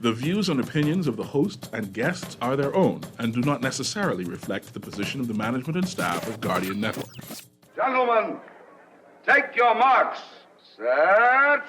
The views and opinions of the host and guests are their own and do not necessarily reflect the position of the management and staff of Guardian Network. Gentlemen, take your marks. Set.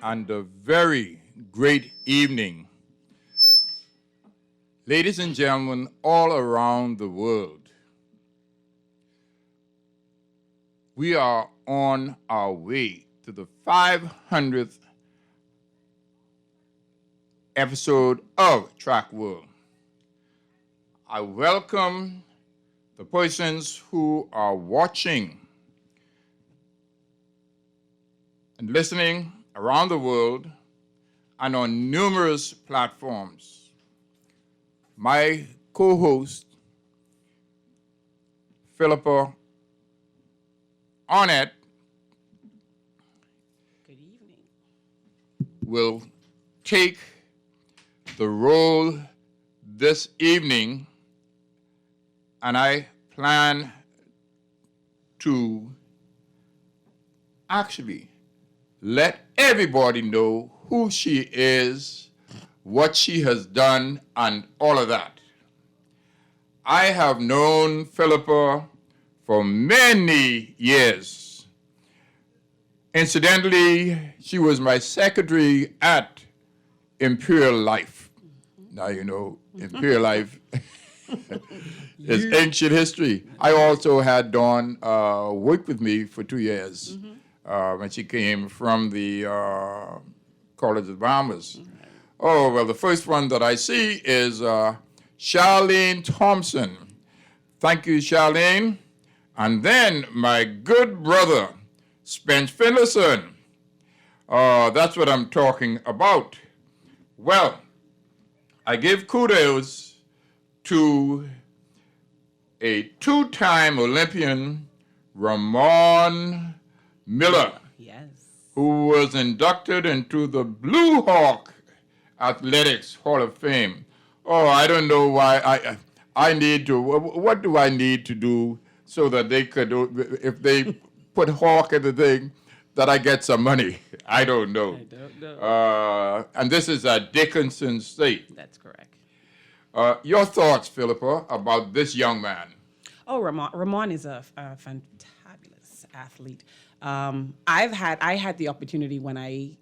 And a very great evening. Ladies and gentlemen, all around the world, we are on our way to the 500th episode of Track World. I welcome the persons who are watching and listening around the world and on numerous platforms. My co-host, Philippa Arnett, good evening, will take the role this evening, and I plan to actually let everybody know who she is, what she has done, and all of that. I have known Philippa for many years. Incidentally, she was my secretary at Imperial Life. Now you know Imperial Life is ancient history. I also had Dawn work with me for 2 years. When she came from the College of Bahamas. Oh, well, the first one that I see is Charlene Thompson. Thank you, Charlene. And then my good brother, Spence Finlayson. That's what I'm talking about. Well, I give kudos to a two-time Olympian, Ramon Miller, yes, who was inducted into the Blue Hawk Athletics Hall of Fame. Oh, I don't know why I need to, what do I need to do so that they could, if they put Hawk in the thing, that I get some money? I don't know. I don't know. And this is at Dickinson State. That's correct. Your thoughts, Philippa, about this young man? Oh, Ramon is a fantabulous athlete. I had the opportunity when I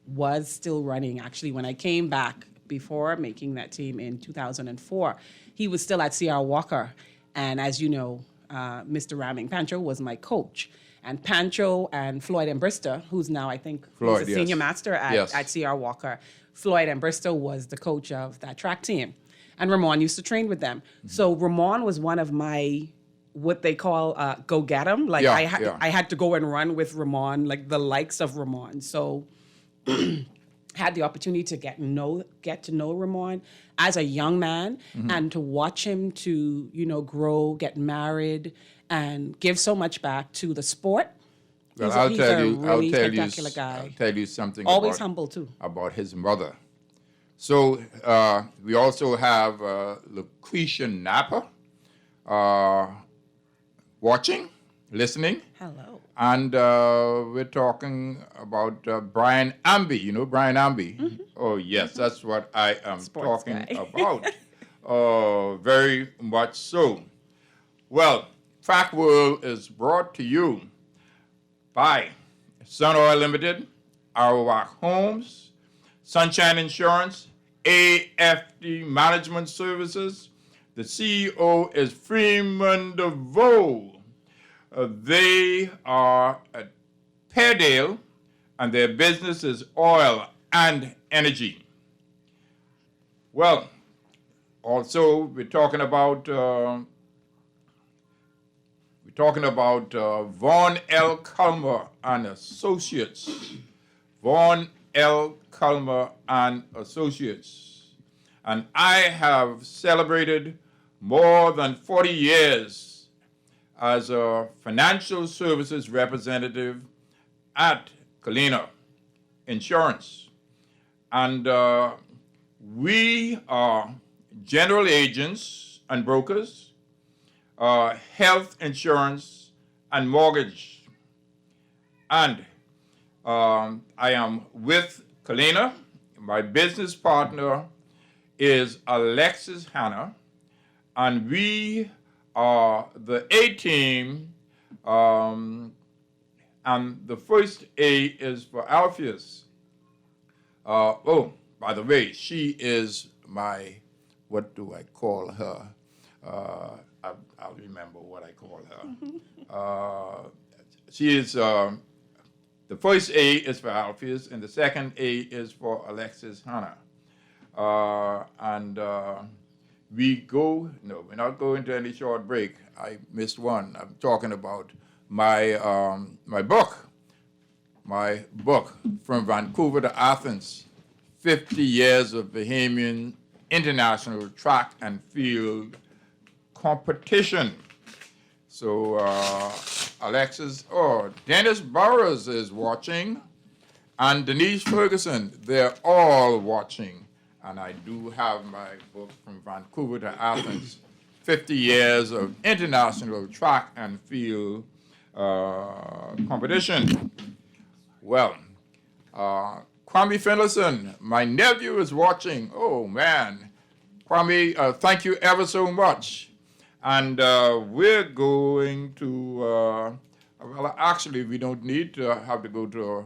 was still running, actually, when I came back before making that team in 2004. He was still at C.R. Walker. And as you know, Mr. Ramming Pancho was my coach. And Pancho and Floyd Embrister, who's now, I think, Floyd, he's a senior master at C.R. Walker. Floyd Embrister was the coach of that track team. And Ramon used to train with them. Mm-hmm. So Ramon was one of my what they call go get 'em. Like I had to go and run with Ramon, like the likes of Ramon. So had the opportunity to get to know Ramon as a young man, and to watch him to grow, get married, and give so much back to the sport. Well, He's a really spectacular guy. I'll tell you something. Always humble too. About his mother. So we also have Lucretia Napa. Watching, listening. Hello. And we're talking about Brian Amby. You know Brian Amby? Mm-hmm. Oh, yes, that's what I am Sports talking guy. about. Oh, very much so. Well, Track World is brought to you by Sun Oil Limited, Arawak Homes, Sunshine Insurance, AFD Management Services. The CEO is Freeman DeVoe. They are at Peardale, and their business is oil and energy. Well, also we're talking about Vaughn L. Culmer and Associates. Vaughn L. Culmer and Associates. And I have celebrated more than 40 years as a financial services representative at Colina Insurance. And we are general agents and brokers, health insurance and mortgage. And I am with Colina. My business partner is Alexis Hanna, and we are the A team, and the first A is for Alpheus. By the way, she is my, what do I call her? I'll remember what I call her. She is, the first A is for Alpheus, and the second A is for Alexis Hanna. We're not going to any short break. I missed one. I'm talking about my book From Vancouver to Athens, 50 Years of Bahamian International Track and Field Competition. So Alexis, Dennis Burrows is watching, and Denise Ferguson, they're all watching. And I do have my book From Vancouver to Athens, 50 Years of International Track and Field Competition. Well, Kwame Finlayson, my nephew is watching. Oh, man. Kwame, thank you ever so much. And we're going to, actually, we don't need to have to go to,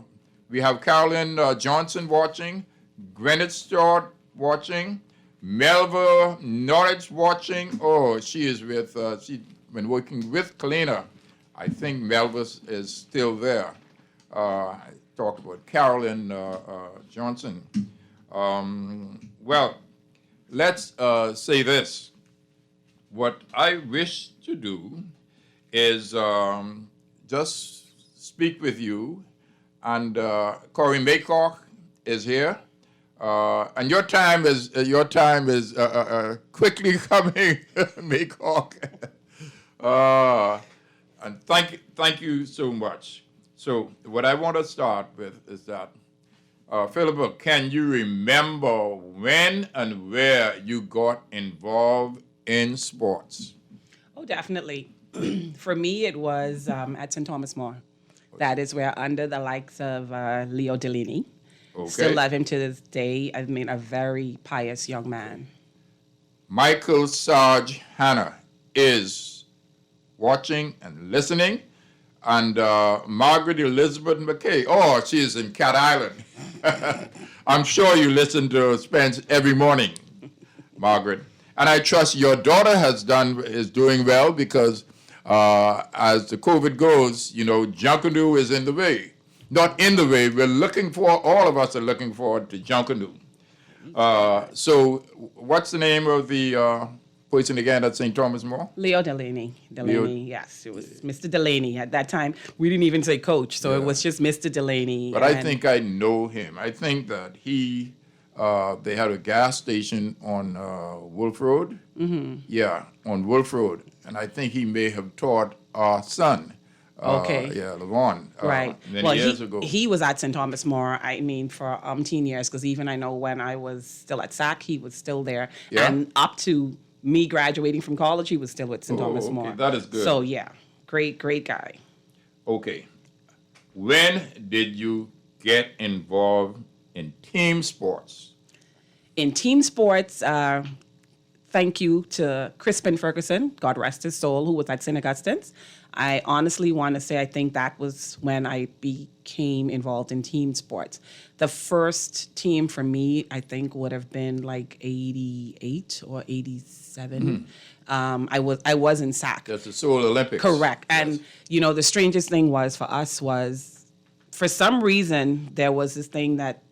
we have Carolyn Johnson watching, Gwyneth Stewart watching, Melva Norwich watching. Oh, she is with, she's been working with Colina. I think Melva is still there. I talked about Carolyn Johnson. Well, let's say this. What I wish to do is just speak with you, and Corey Maycock is here, and your time is quickly coming, Maycock. And thank you so much. So what I want to start with is that, Philippa, can you remember when and where you got involved in sports? Oh, definitely. For me, it was at St. Thomas More. That is where, under the likes of Leo Delaney, still love him to this day. I mean, a very pious young man. Michael Sarge Hanna is watching and listening. And Margaret Elizabeth McKay, she is in Cat Island. I'm sure you listen to Spence every morning, Margaret. And I trust your daughter is doing well, because as the COVID goes, Junkanoo is in the way. Not in the way, all of us are looking forward to Junkanoo. So what's the name of the person again at St. Thomas More? Leo Delaney. Yes, it was Mr. Delaney at that time. We didn't even say coach, so it was just Mr. Delaney. But I think I know him. I think that they had a gas station on Wolf Road. Mm-hmm. Yeah, on Wolf Road. And I think he may have taught our son. Levon. Right. Many years ago. He was at St. Thomas More, for 10 years, because even I know when I was still at SAC, he was still there. Yeah. And up to me graduating from college, he was still at St. Thomas More. That is good. So, yeah, great guy. Okay. When did you get involved in team sports? In team sports, thank you to Crispin Ferguson, God rest his soul, who was at St. Augustine's. I honestly want to say I think that was when I became involved in team sports. The first team for me, I think, would have been like 88 or 87. I was in SAC. That's the Seoul Olympics. Correct. Yes. And, you know, the strangest thing was for us was, for some reason, there was this thing that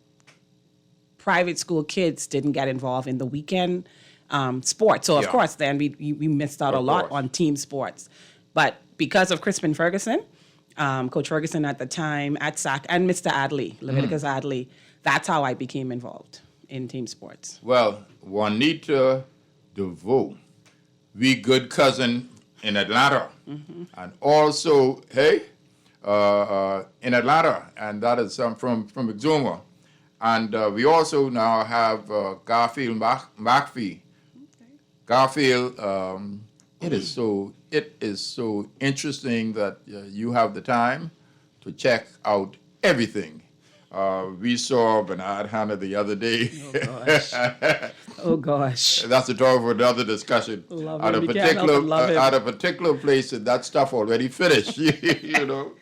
private school kids didn't get involved in the weekend sports. So, of Yeah. course, then we missed out a Of lot course. on team sports. But because of Crispin Ferguson, Coach Ferguson at the time at SAC, and Mr. Adley, Leviticus Adley, that's how I became involved in team sports. Well, Juanita DeVoe, we good cousin in Atlanta, and also in Atlanta, and that is from Exuma, and we also now have Garfield McPhee. Garfield, it is so interesting that you have the time to check out everything. We saw Bernard Hanna the other day. Oh, gosh. Oh, gosh. That's a topic for another discussion. Love At a him. You can't help but love him. at a particular place, that stuff already finished. You know.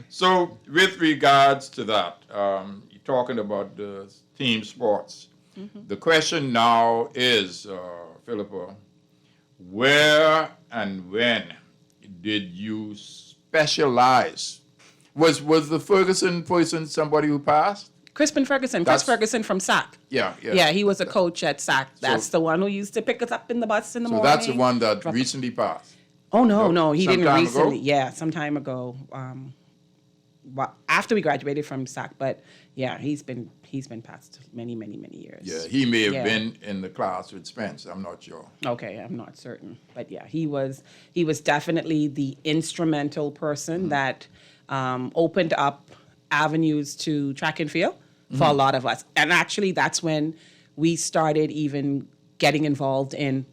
So, with regards to that, you're talking about the team sports. The question now is, Philippa, where and when did you specialize? Was the Ferguson person somebody who passed? Crispin Ferguson, That's- Chris Ferguson from SAC. Yeah. Yeah, he was a coach at SAC. That's the one who used to pick us up in the bus in the So morning. that's the one that recently passed. Oh, No, no, he some didn't time recently. ago? Yeah, some time ago. After we graduated from SAC, but yeah, he's been passed many years. Yeah, he may have Yeah. been in the class with Spence. I'm not sure. Okay, I'm not certain, but yeah, he was definitely the instrumental person that opened up avenues to track and field for a lot of us. And actually, that's when we started even getting involved in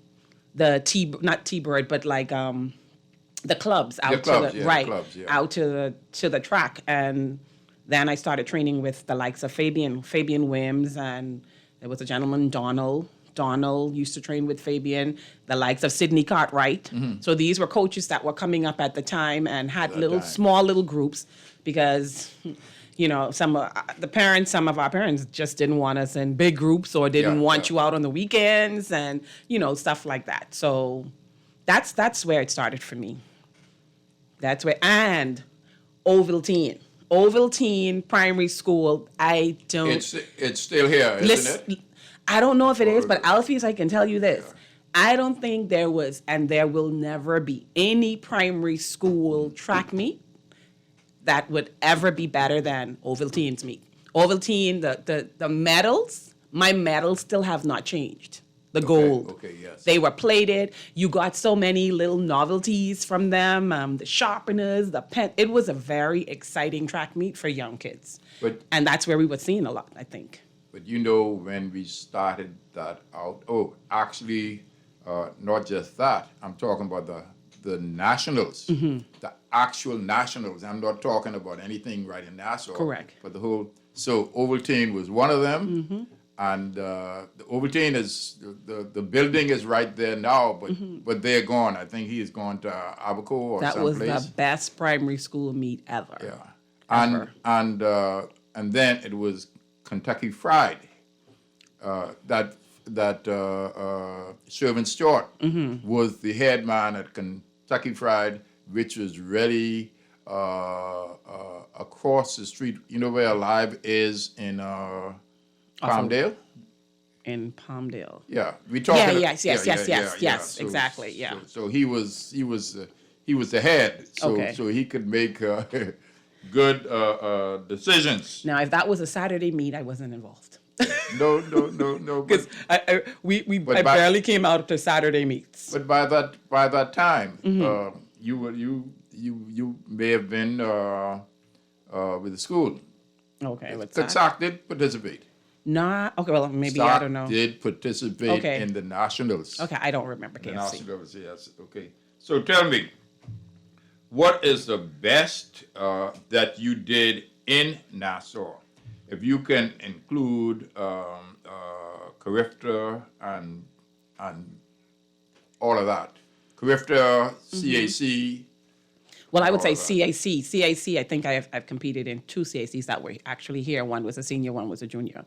the not T-Bird, but like the clubs out clubs, to yeah, the right clubs, yeah. out to the track. And then I started training with the likes of Fabian Wims, and there was a gentleman, Donald. Donald used to train with Fabian, the likes of Sidney Cartwright. So these were coaches that were coming up at the time and had small little groups, because, you know, some of our parents just didn't want us in big groups, or didn't want you out on the weekends, and, you know, stuff like that. So that's where it started for me. That's where, and Ovaltine Primary School, I don't... It's still here, isn't it? I don't know if it is, but Alphys, I can tell you this. I don't think there was, and there will never be, any primary school track meet that would ever be better than Ovaltine's meet. Ovaltine, the medals, my medals still have not changed. The gold. Okay, yes. They were plated. You got so many little novelties from them, the sharpeners, the pen. It was a very exciting track meet for young kids. And that's where we were seeing a lot, I think. But you know, when we started that out, not just that, I'm talking about the nationals, the actual nationals. I'm not talking about anything right in Nassau. Correct. But the whole, so Ovaltine was one of them. And the Ovaltine is, the building is right there now, but they're gone. I think he's gone to Abaco or That was someplace. the best primary school meet ever. Yeah. Ever. And then it was Kentucky Fried. Shervin Stewart was the head man at Kentucky Fried, which was really across the street. You know where Alive is in Palmdale? In Palmdale. Yeah, we talked. Yes, exactly. Yeah. So he was the head. So he could make good decisions. Now, if that was a Saturday meet, I wasn't involved. No. Because I barely came out to Saturday meets. But by that time, you may have been with the school. Okay, what's But that? SAC did participate. Nah. Okay, well, maybe SAC I don't know. did participate Okay. in the nationals. Okay, I don't remember The KFC. nationals, yes. Okay. So tell me, what is the best that you did in Nassau? If you can include Carifta and all of that. Carifta, CAC. Well, I would say All right. CAC. CAC, I think I've competed in 2 CACs that were actually here. One was a senior, one was a junior.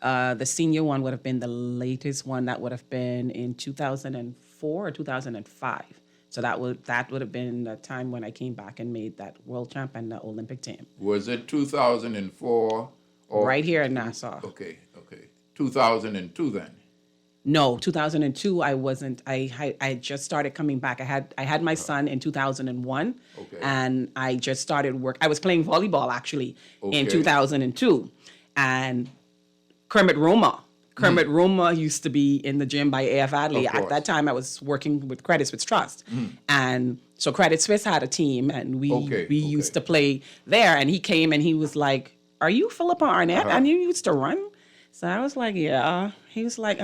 The senior one would have been the latest one. That would have been in 2004 or 2005. So that would have been the time when I came back and made that world champ and the Olympic team. Was it 2004 or Right here in Nassau. Okay. 2002 then. No, 2002. I wasn't. I had just started coming back. I had my son in 2001, Okay. and I just started work. I was playing volleyball actually in Okay. 2002, and Kermit Roma used to be in the gym by A.F. Adley. Of course. At that time, I was working with Credit Suisse Trust, and so Credit Suisse had a team, and we Okay, used okay. to play there. And he came and he was like, "Are you Philippa Arnett? And you used to run?" So I was like, "Yeah." He was like,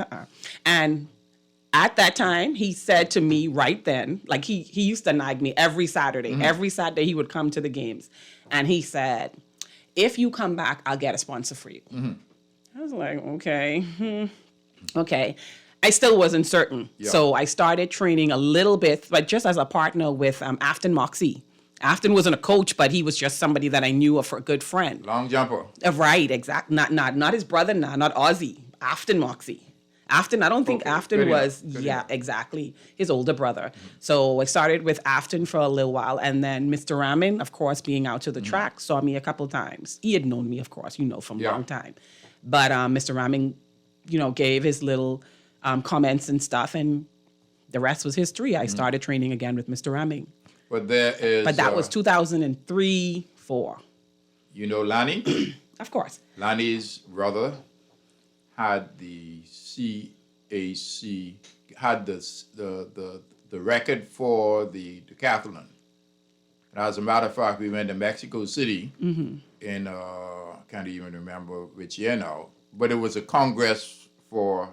And at that time, he said to me right then, like he used to nag me every Saturday. Every Saturday he would come to the games, and he said, "If you come back, I'll get a sponsor for you." I was like, okay. Okay. I still wasn't certain. Yeah. So I started training a little bit, but just as a partner with Afton Moxie. Afton wasn't a coach, but he was just somebody that I knew of, a good friend. Long jumper. Right, exactly. Not his brother now, not Ozzy. Afton Moxie. Afton, I don't think Okay, Afton good enough, was, good yeah, enough. exactly, his older brother. So I started with Afton for a little while, and then Mr. Ramin, of course, being out to the track, saw me a couple times. He had known me, of course, from a Yeah. long time. But Mr. Ramin, gave his little comments and stuff, and the rest was history. I started training again with Mr. Ramin. But there is. But that was 2003, 4, You know Lanny? of course. Lanny's brother had the CAC, had the record for the decathlon. And as a matter of fact, we went to Mexico City in, I can't even remember which year now, but it was a congress for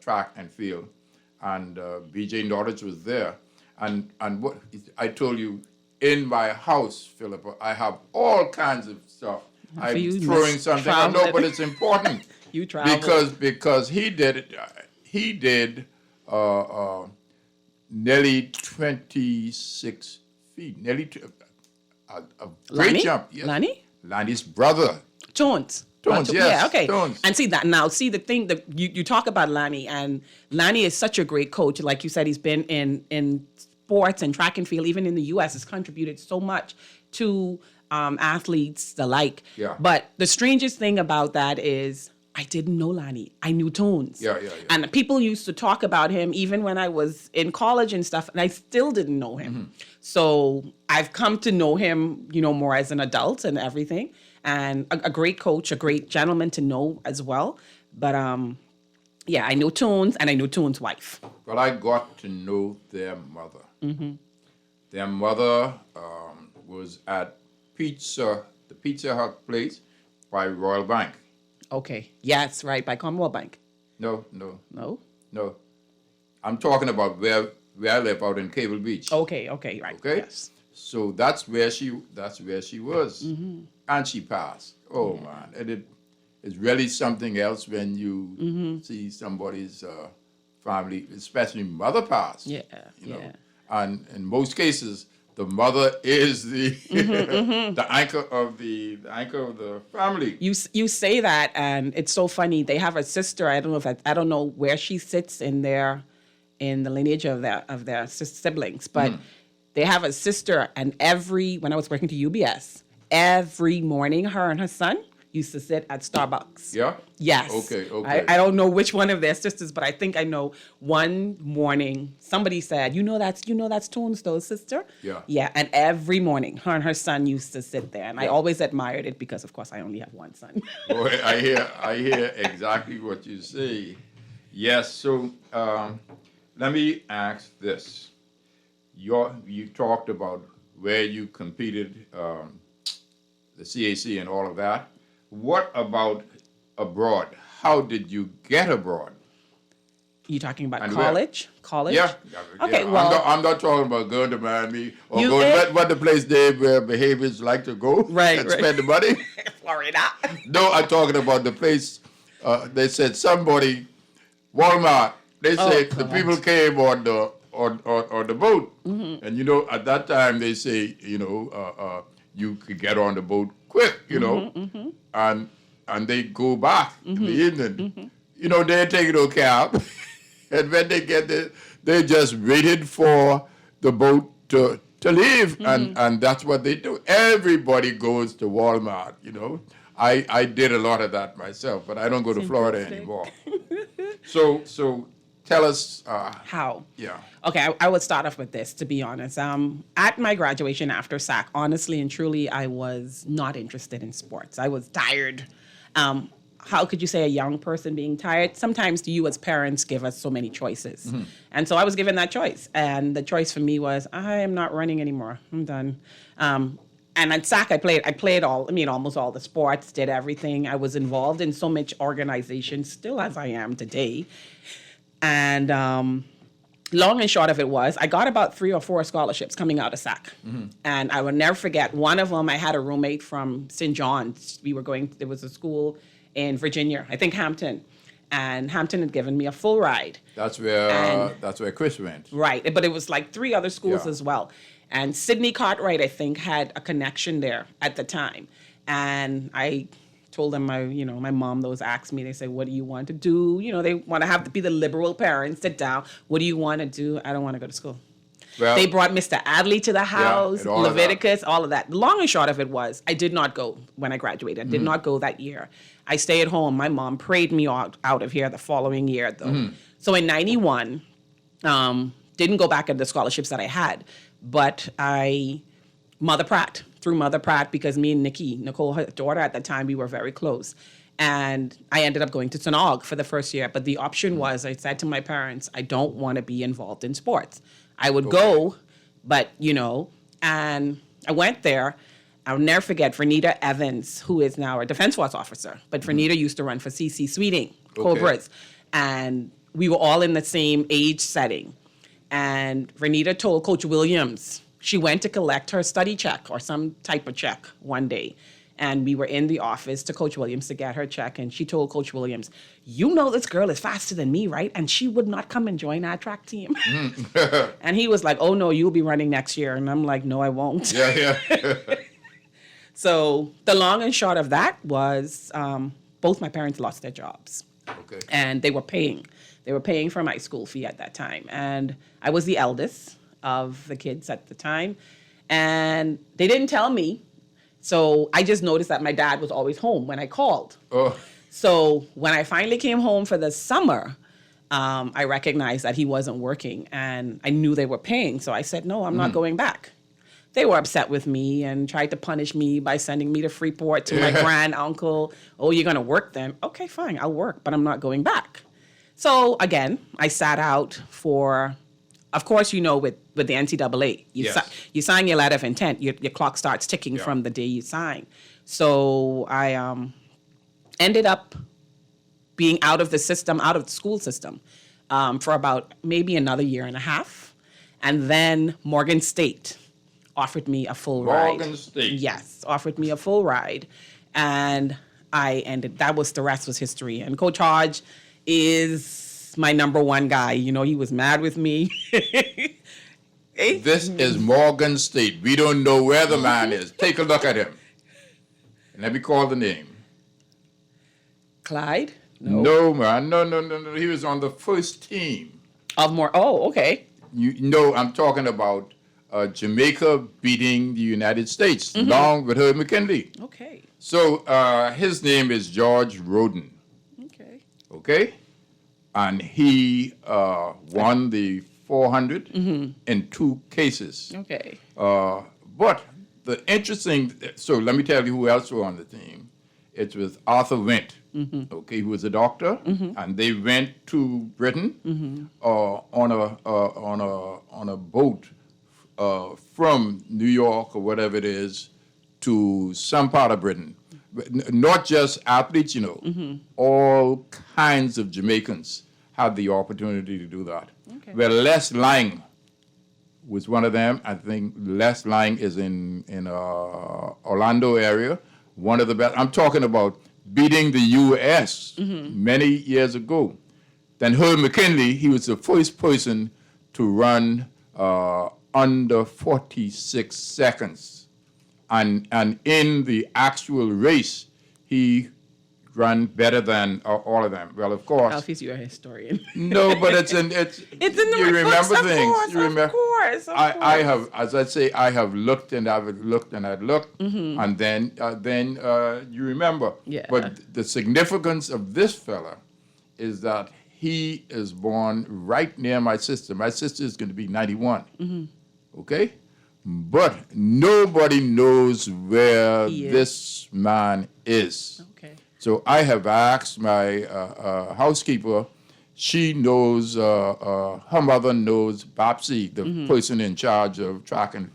track and field. And BJ Norwich was there. And what I told you, in my house, Philippa, I have all kinds of stuff. I'm you throwing must something. I know, travel. but it's important. You traveled. Because he did nearly 26 feet, a great Lanny? jump. Yes. Lanny? Lanny's brother. Tones. Tones, yes, Yeah, okay. Tones. And see the thing that you talk about Lanny, and Lanny is such a great coach. Like you said, he's been in sports and track and field, even in the U.S., has contributed so much to athletes alike. Yeah. But the strangest thing about that is I didn't know Lanny. I knew Tones. Yeah. And people used to talk about him even when I was in college and stuff, and I still didn't know him. So I've come to know him, more as an adult and everything. And a great coach, a great gentleman to know as well. But yeah, I know Tones, and I know Tones' wife. Well, I got to know their mother. Their mother was at the Pizza Hut place by Royal Bank. Okay. Yes, right, by Commonwealth Bank. No. No? I'm talking about where I live out in Cable Beach. Okay, right. Okay. Yes. So that's where she was, and she passed. Oh man, and it's really something else when you see somebody's family, especially mother pass. Yeah, you know. yeah. And in most cases, the mother is the the anchor of the family. You say that, and it's so funny. They have a sister. I don't know where she sits in the lineage of their siblings, but they have a sister. And when I was working to UBS, every morning, her and her son used to sit at Starbucks. Yeah. Yes. Okay. I don't know which one of their sisters, but I think I know one morning somebody said, that's Tonestone's sister. Yeah. Yeah. And every morning, her and her son used to sit there, and I always admired it because, of course, I only have one son. Boy, I hear exactly what you say. Yes. So let me ask this: you talked about where you competed, the CAC and all of that. What about abroad? How did you get abroad? You talking about And college? College? Yeah. Okay, yeah. well, I'm not talking about going to Miami or You- going what the place they where behaviors like to go Right, and right. spend the money. Florida. No, I'm talking about the place. They said Walmart. They said the God. people came on on the boat. And you know, at that time they say, you know, you could get on the boat quick, you know, and they go back in the evening. You know, they take no cab, and when they get there, they just waited for the boat to leave, and that's what they do. Everybody goes to Walmart, you know. I did a lot of that myself, but I don't go to Florida anymore. So tell us how. Yeah. Okay, I would start off with this, to be honest. At my graduation after SAC, honestly and truly, I was not interested in sports. I was tired. How could you say a young person being tired? Sometimes you as parents give us so many choices. And so I was given that choice. And the choice for me was, I am not running anymore. I'm done. And at SAC, I played almost all the sports, did everything. I was involved in so much organization, still as I am today. And long and short of it was, I got about 3 or 4 scholarships coming out of SAC. And I will never forget, one of them, I had a roommate from St. John's. There was a school in Virginia, I think Hampton. And Hampton had given me a full ride. That's where Chris went. Right, but it was like 3 other schools Yeah. as well. And Sidney Cartwright, I think, had a connection there at the time. And I told them, my mom, those asked me, they said, what do you want to do? You know, they want to have to be the liberal parents, sit down. What do you want to do? I don't want to go to school. Well, They brought Mr. Adley to the house, and all of that. Leviticus, all of that. The long and short of it was, I did not go when I graduated. I did not go that year. I stayed at home. My mom prayed me out of here the following year, though. So in 91, didn't go back at the scholarships that I had, but through Mother Pratt, because me and Nicole, her daughter at the time, we were very close. And I ended up going to St. Aug for the first year. But the option was, I said to my parents, I don't want to be involved in sports. I would go, but, and I went there. I'll never forget Vernita Evans, who is now a Defense Force officer. But Vernita used to run for C.C. Sweeting, Cobras. And we were all in the same age setting. And Vernita told Coach Williams, she went to collect her study check or some type of check one day. And we were in the office to Coach Williams to get her check. And she told Coach Williams, you know this girl is faster than me, right? And she would not come and join our track team. And he was like, oh, no, you'll be running next year. And I'm like, no, I won't. Yeah. So the long and short of that was both my parents lost their jobs. Okay. And they were paying. They were paying for my school fee at that time. And I was the eldest of the kids at the time. And they didn't tell me. So I just noticed that my dad was always home when I called. Oh. So when I finally came home for the summer, I recognized that he wasn't working. And I knew they were paying. So I said, no, I'm not going back. They were upset with me and tried to punish me by sending me to Freeport to my grand uncle. Oh, you're going to work then? Okay, fine, I'll work, but I'm not going back. So again, I sat out for, of course, with the NCAA, you sign your letter of intent, your clock starts ticking from the day you sign. So I ended up being out of the system, out of the school system, for about maybe another year and a half. And then Morgan State offered me a full ride. Morgan State. Yes, offered me a full ride. And the rest was history. And Coach Hodge is my number one guy. He was mad with me. This is Morgan State. We don't know where the man is. Take a look at him. And let me call the name. Clyde? No, man. No. He was on the first team. Oh, okay. I'm talking about Jamaica beating the United States, along with Herb McKinley. Okay. So his name is George Roden. Okay? And he won the 400 in 2 cases. Okay. But the interesting, so let me tell you who else were on the team. It was Arthur Wint, okay, who was a doctor, and they went to Britain on a boat from New York or whatever it is to some part of Britain. Not just athletes, all kinds of Jamaicans had the opportunity to do that. Okay. Well, Les Lang was one of them. I think Les Lang is in Orlando area. One of the best. I'm talking about beating the U.S. Many years ago. Then Herb McKinley, he was the first person to run under 46 seconds. And in the actual race, he ran better than all of them. Well, of course. Alphys, you're a historian. No, but it's in It's in the you remember books, things. Of course, You remember. Of course. I have, as I say, I have looked and I've looked and I've looked, and then you remember. Yeah. But the significance of this fella is that he is born right near my sister. My sister is going to be 91. Okay, but nobody knows where He is. this man is. Okay. So I have asked my housekeeper. She knows, her mother knows Babsy, the person in charge of track and,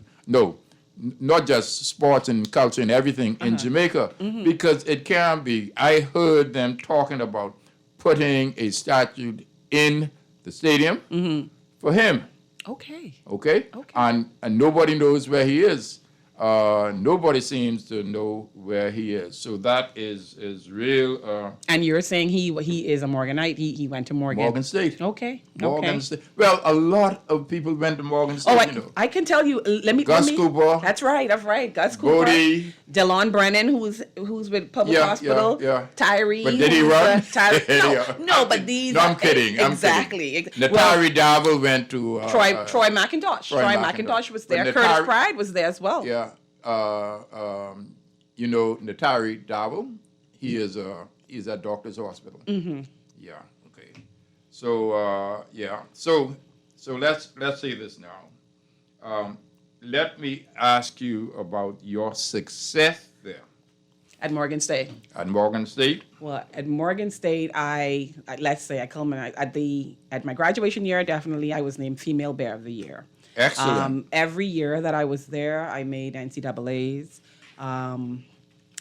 not just sports and culture and everything in Jamaica, because it can be. I heard them talking about putting a statue in the stadium for him. Okay. Okay? And nobody knows where he is. Nobody seems to know where he is. So that is real. And you're saying he is a Morganite. He went to Morgan State. Okay. Morgan Okay. State. Well, a lot of people went to Morgan State. Oh, I can tell you. Gus Cooper. That's right. Gus Cooper. Bodie. Delon Brennan, who's with Public Hospital. Yeah. Tyree. But did he who's, run? No, but these. No, I'm kidding. Exactly. Natari Davel went to Troy McIntosh. Troy McIntosh was there. Curtis Pride was there as well. Yeah. Natari Davel, he's at Doctor's Hospital. Yeah. Okay. So So let's say this now. Let me ask you about your success there At Morgan State. at Morgan State. Well, at Morgan State, let's say I culminate at my graduation year. Definitely, I was named Female Bear of the Year. Excellent. Every year that I was there, I made NCAAs.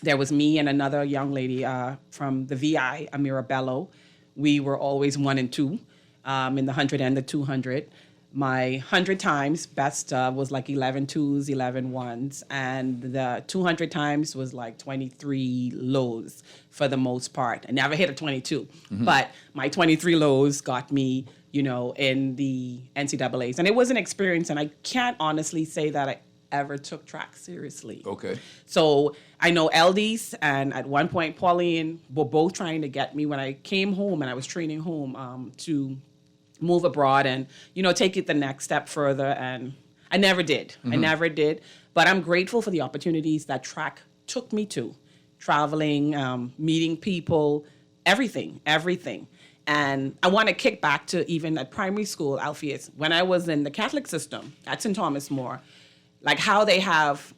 There was me and another young lady from the VI, Amira Bello. We were always 1 and 2 in the 100 and the 200. My 100 times best was like 11 twos, 11 ones, and the 200 times was like 23 lows for the most part. I never hit a 22, but my 23 lows got me, in the NCAAs. And it was an experience, and I can't honestly say that I ever took track seriously. Okay. So I know Eldis and at one point Pauline were both trying to get me when I came home and I was training home to move abroad and, take it the next step further. And I never did. I never did. But I'm grateful for the opportunities that track took me to. Traveling, meeting people, everything. And I want to kick back to even at primary school, Alpheus, when I was in the Catholic system at St. Thomas More, like how they have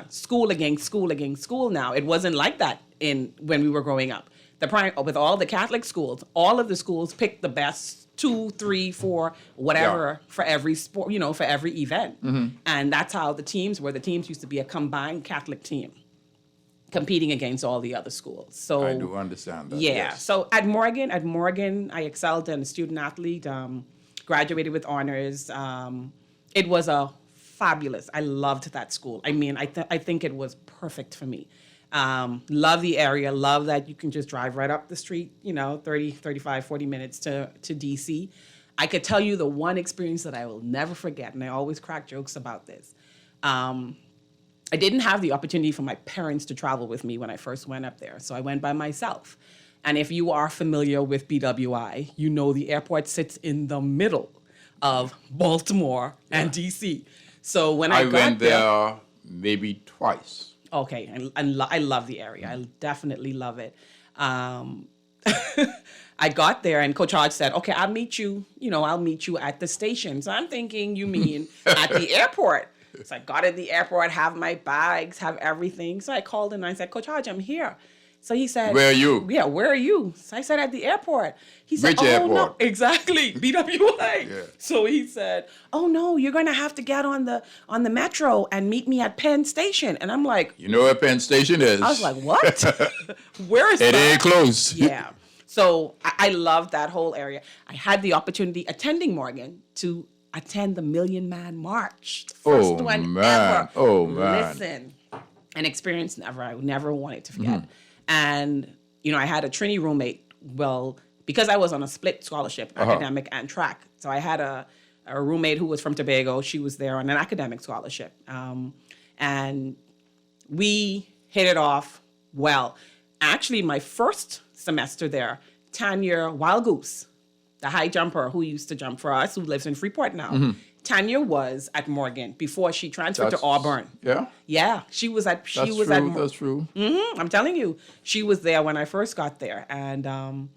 school against school now. It wasn't like that when we were growing up. With all the Catholic schools, all of the schools picked the best 2, 3, 4, whatever for every sport, for every event. And that's how the teams were. The teams used to be a combined Catholic team competing against all the other schools. So I do understand that. yeah. Yes. So at Morgan, I excelled as a student athlete, graduated with honors. It was a fabulous. I loved that school. I mean, I think it was perfect for me. Love the area. Love that you can just drive right up the street, 30, 35, 40 minutes to DC. I could tell you the one experience that I will never forget, and I always crack jokes about this. I didn't have the opportunity for my parents to travel with me when I first went up there, so I went by myself. And if you are familiar with BWI, the airport sits in the middle of Baltimore and DC. So when I got went there maybe twice. Okay, and I love the area. I definitely love it. I got there and Coach Hodge said, okay, I'll meet you at the station. So I'm thinking you mean at the airport. So I got at the airport, have my bags, have everything. So I called him and I said, Coach Hodge, I'm here. So he said, Where are you? Yeah, where are you? So I said, at the airport. He said, Which airport? No, exactly, BWI. Yeah. So he said, oh no, you're gonna have to get on the metro and meet me at Penn Station. And I'm like, You know where Penn Station is? I was like, what? Where is It that? ain't close. Yeah. So I love that whole area. I had the opportunity attending Morgan to attend the Million Man March. The first one ever. Oh, man. Listen, an experience I would never want it to forget. And, I had a Trini roommate. Well, because I was on a split scholarship, academic and track. So I had a a roommate who was from Tobago. She was there on an academic scholarship. And we hit it off well. Actually, my first semester there, Tanya Wild Goose, the high jumper who used to jump for us, who lives in Freeport now. Tanya was at Morgan before she transferred to Auburn. Yeah? Yeah, she was at That's true. I'm telling you, she was there when I first got there. And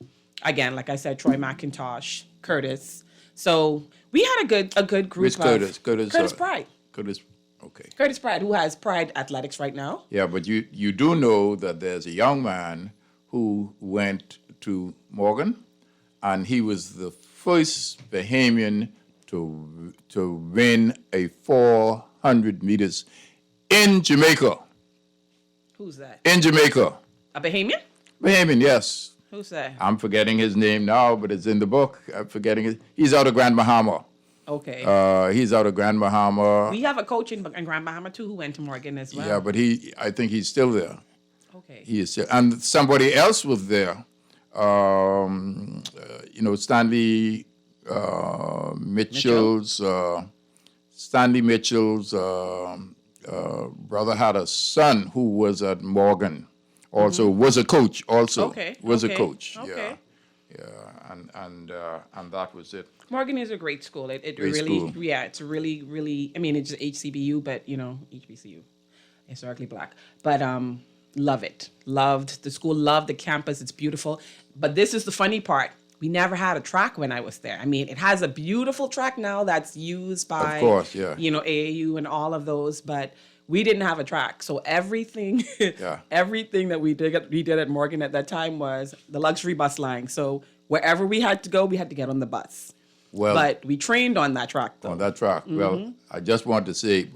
again, like I said, Troy McIntosh, Curtis. So we had a good group. Which Curtis? Curtis Pride. Curtis, okay. Curtis Pride, who has Pride Athletics right now. Yeah, but you do know that there's a young man who went to Morgan, and he was the first Bahamian to win a 400 meters in Jamaica. Who's that? In Jamaica. A Bahamian? Bahamian, yes. Who's that? I'm forgetting his name now, but it's in the book. I'm forgetting it. He's out of Grand Bahama. Okay. He's out of Grand Bahama. We have a coach in Grand Bahama too who went to Morgan as well. Yeah, but I think he's still there. Okay. He is still, and somebody else was there. Stanley Mitchell's brother had a son who was at Morgan. Also was a coach. Also was a coach. Okay. Yeah, and that was it. Morgan is a great school. It Great really, school. yeah, it's really, really. I mean, it's HCBU, but HBCU, historically black. But love it. Loved the school. Loved the campus. It's beautiful. But this is the funny part. We never had a track when I was there. I mean, it has a beautiful track now that's used by, Of course, yeah. AAU and all of those, but we didn't have a track. So everything, Yeah. everything that we did at Morgan at that time was the luxury bus line. So wherever we had to go, we had to get on the bus. Well, But we trained on that track, though. on that track. Well, I just want to say,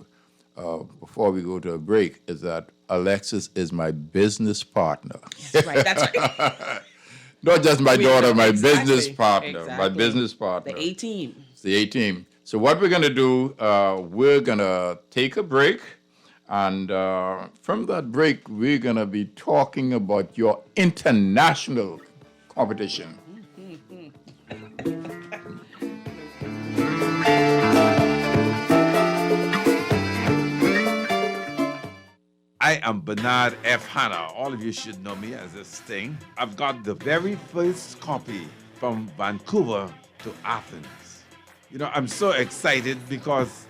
before we go to a break, is that Alexis is my business partner. That's right. That's right. Not just my daughter, my Exactly, business partner. My exactly. business partner. The A-team. It's the A-team. So what we're going to do, we're going to take a break. And from that break, we're going to be talking about your international competition. I am Bernard F. Hanna. All of you should know me as this thing. I've got the very first copy from Vancouver to Athens. I'm so excited because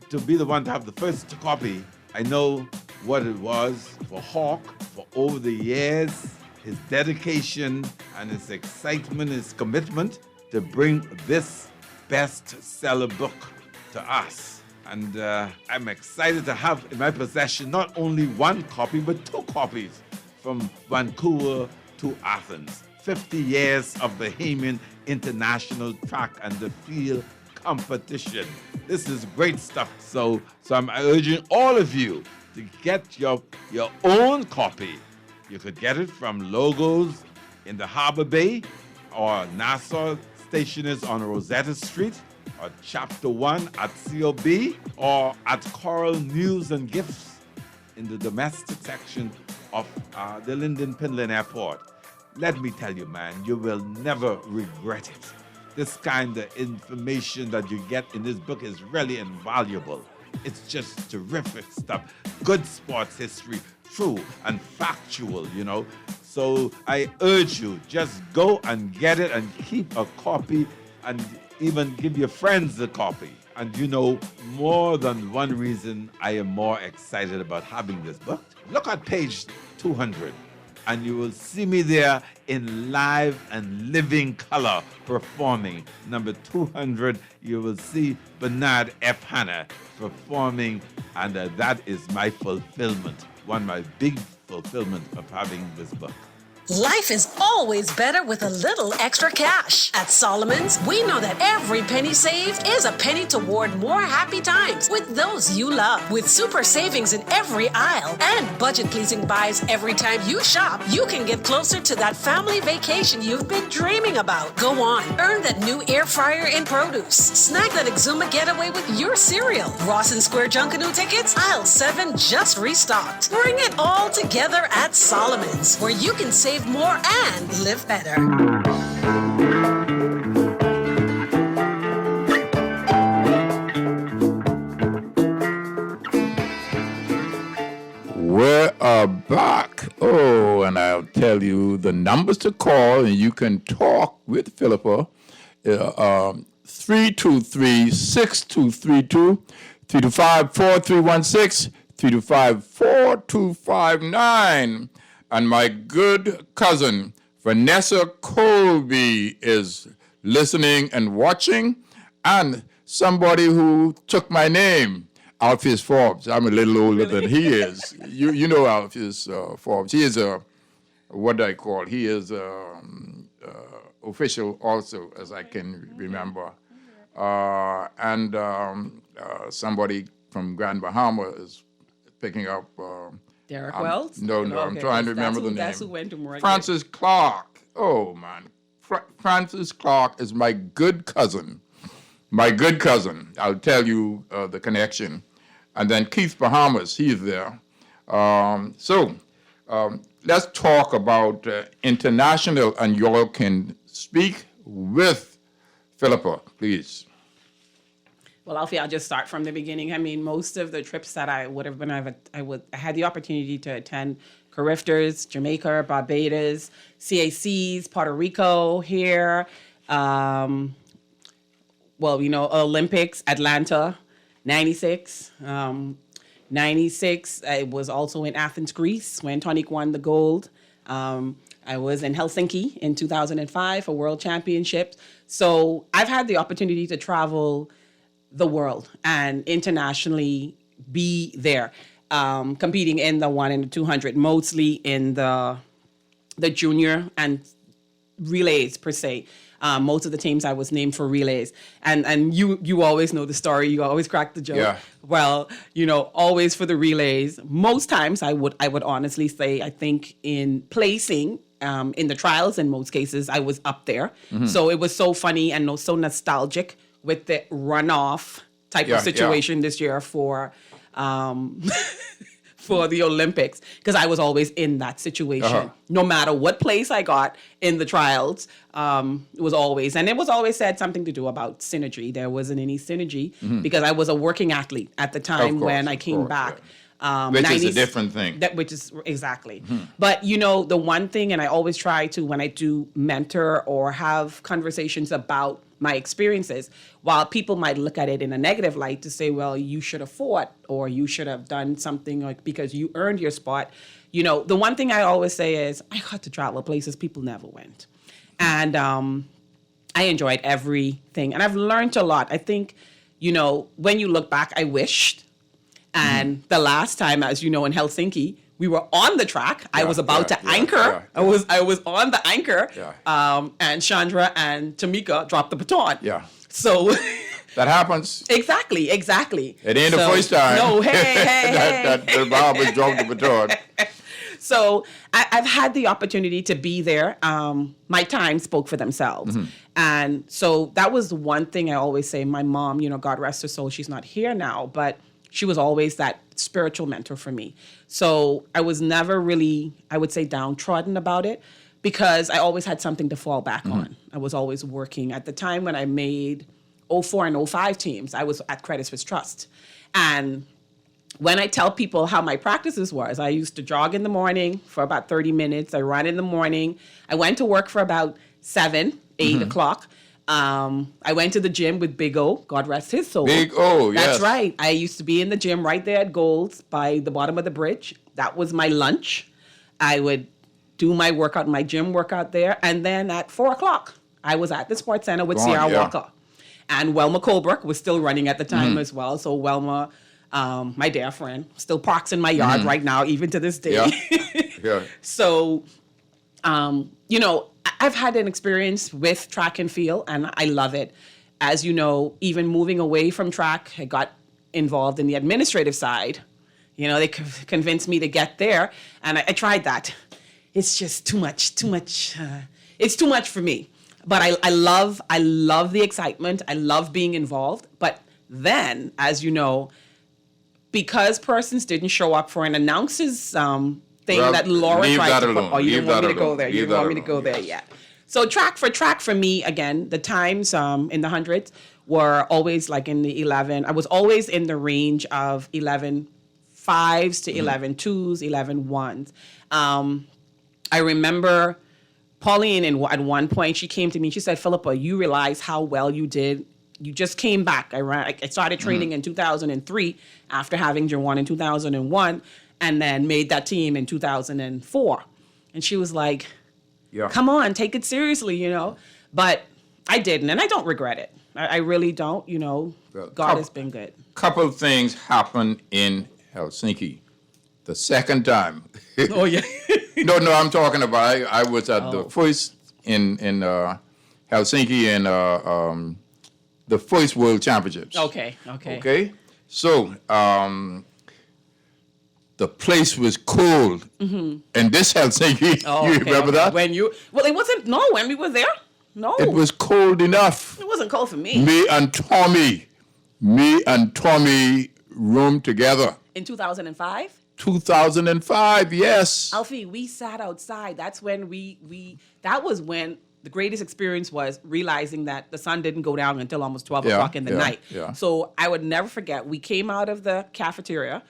to be the one to have the first copy, I know what it was for Hawk for over the years, his dedication and his excitement, his commitment to bring this bestseller book to us. And I'm excited to have in my possession not only one copy, but two copies from Vancouver to Athens. 50 years of Bahamian International Track and the Field Competition. This is great stuff. So I'm urging all of you to get your own copy. You could get it from Logos in the Harbor Bay or Nassau Stationers on Rosetta Street, or Chapter 1 at COB, or at Coral News and Gifts in the domestic section of the Linden Pinland Airport. Let me tell you, man, you will never regret it. This kind of information that you get in this book is really invaluable. It's just terrific stuff. Good sports history, true and factual, So I urge you, just go and get it and keep a copy and even give your friends a copy. And more than one reason I am more excited about having this book. Look at page 200, and you will see me there in live and living color performing. Number 200, you will see Bernard F. Hanna performing, and that is my fulfillment, one of my big fulfillment of having this book. Life is always better with a little extra cash. At Solomon's, we know that every penny saved is a penny toward more happy times with those you love. With super savings in every aisle and budget-pleasing buys every time you shop, you can get closer to that family vacation you've been dreaming about. Go on, earn that new air fryer in produce. Snag that Exuma getaway with your cereal. Rawson Square Junkanoo tickets, aisle 7 just restocked. Bring it all together at Solomon's, where you can save more and live better. We are back. Oh, and I'll tell you the numbers to call, and you can talk with Philippa. 323-6232, 325-4316, 325-4259. And my good cousin, Vanessa Colby, is listening and watching. And somebody who took my name, Alpheus Forbes. I'm a little older than he is. You know Alpheus Forbes. He is what do I call? He is official also, as I can remember. And somebody from Grand Bahama is picking up. Derek Wells? No, I'm trying to remember the name. That's who went to Morgan. Francis Clark. Oh, man. Francis Clark is my good cousin. My good cousin. I'll tell you the connection. And then Keith Bahamas, he's there. So let's talk about international, and you all can speak with Philippa, please. Well, Alfie, I'll just start from the beginning. I mean, most of the trips that I would have been, I had the opportunity to attend Carifters, Jamaica, Barbados, CACs, Puerto Rico, here. Olympics, Atlanta, 96. 96, I was also in Athens, Greece, when Tonic won the gold. I was in Helsinki in 2005 for World Championships. So I've had the opportunity to travel the world and internationally be there, competing in the 1 and the 200, mostly in the junior and relays per se. Most of the teams I was named for relays, and you always know the story. You always crack the joke. Yeah. Well, always for the relays. Most times I would honestly say, I think in placing in the trials, in most cases I was up there. Mm-hmm. So it was so funny and so nostalgic with the runoff type of situation this year for for the Olympics, because I was always in that situation. No matter what place I got in the trials, it was always said something to do about synergy. There wasn't any synergy because I was a working athlete at the time when I came back. Yeah. Which is a different thing. Which is exactly. But the one thing, and I always try to, when I do mentor or have conversations about my experiences, while people might look at it in a negative light to say, well, you should have fought or you should have done something like because you earned your spot. The one thing I always say is I got to travel places people never went. And I enjoyed everything. And I've learned a lot. I think, when you look back, I wished. And the last time, as you know, in Helsinki, we were on the track. I was about to anchor. I was on the anchor. Yeah. And Chandra and Tamika dropped the baton. Yeah. So that happens. Exactly. It ain't the first time. No, hey. that the Bahamas dropped the baton. So I've had the opportunity to be there. My time spoke for themselves. And so that was one thing I always say. My mom, God rest her soul, she's not here now, but she was always that spiritual mentor for me. So I was never really, I would say, downtrodden about it because I always had something to fall back on. I was always working. At the time when I made 04 and 05 teams, I was at Credit Suisse Trust. And when I tell people how my practices was, I used to jog in the morning for about 30 minutes. I ran in the morning. I went to work for about 8 o'clock. I went to the gym with Big O, God rest his soul. Big O, yes. That's right. I used to be in the gym right there at Gold's by the bottom of the bridge. That was my lunch. I would do my workout, my gym workout there. And then at 4 o'clock, I was at the Sports Center with Sierra Walker. And Welma Colebrook was still running at the time as well. So Welma, my dear friend, still parks in my yard right now, even to this day. Yeah. So, I've had an experience with track and field, and I love it. As you know, even moving away from track, I got involved in the administrative side. They convinced me to get there, and I tried that. It's just too much. It's too much for me. But I love the excitement. I love being involved. But then, as you know, because persons didn't show up for an announcer's thing that Laura tried to put. Oh, you didn't want me to go there. You didn't want me to go there yet. So track for me, again, the times in the hundreds were always like in the 11. I was always in the range of 11:40 5s to 11 2s, 11 1s. I remember Pauline, at one point, she came to me. She said, "Philippa, you realize how well you did. You just came back. I started training in 2003 after having Jawan in 2001, and then made that team in 2004." And she was like, Yeah. "Come on, take it seriously, you know." But I didn't, and I don't regret it. I really don't. You know, Well, God has been good. Couple of things happened in Helsinki. The second time. Oh yeah. No, I'm talking about. I was at the first in Helsinki in the first World Championships. Okay. Okay. So the place was cold, and this Helsinki. Oh, You okay, remember okay. that? It wasn't. No, when we were there, no, It was cold enough. It wasn't cold for me. Me and Tommy roomed together. In 2005. 2005. Yes. Alfie, we sat outside. That's when that was when the greatest experience was realizing that the sun didn't go down until almost 12 o'clock in the night. Yeah. So I would never forget, we came out of the cafeteria,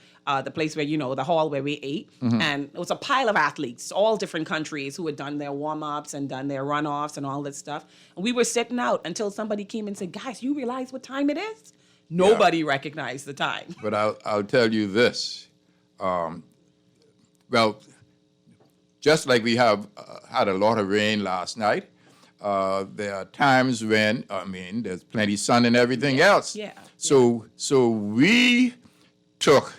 the place where, the hall where we ate, and it was a pile of athletes, all different countries who had done their warm-ups and done their runoffs and all that stuff. And we were sitting out until somebody came and said, "Guys, you realize what time it is?" Nobody recognized the time. But I'll tell you this. Well, just like we have had a lot of rain last night, there are times when, there's plenty of sun and everything else. Yeah. So we took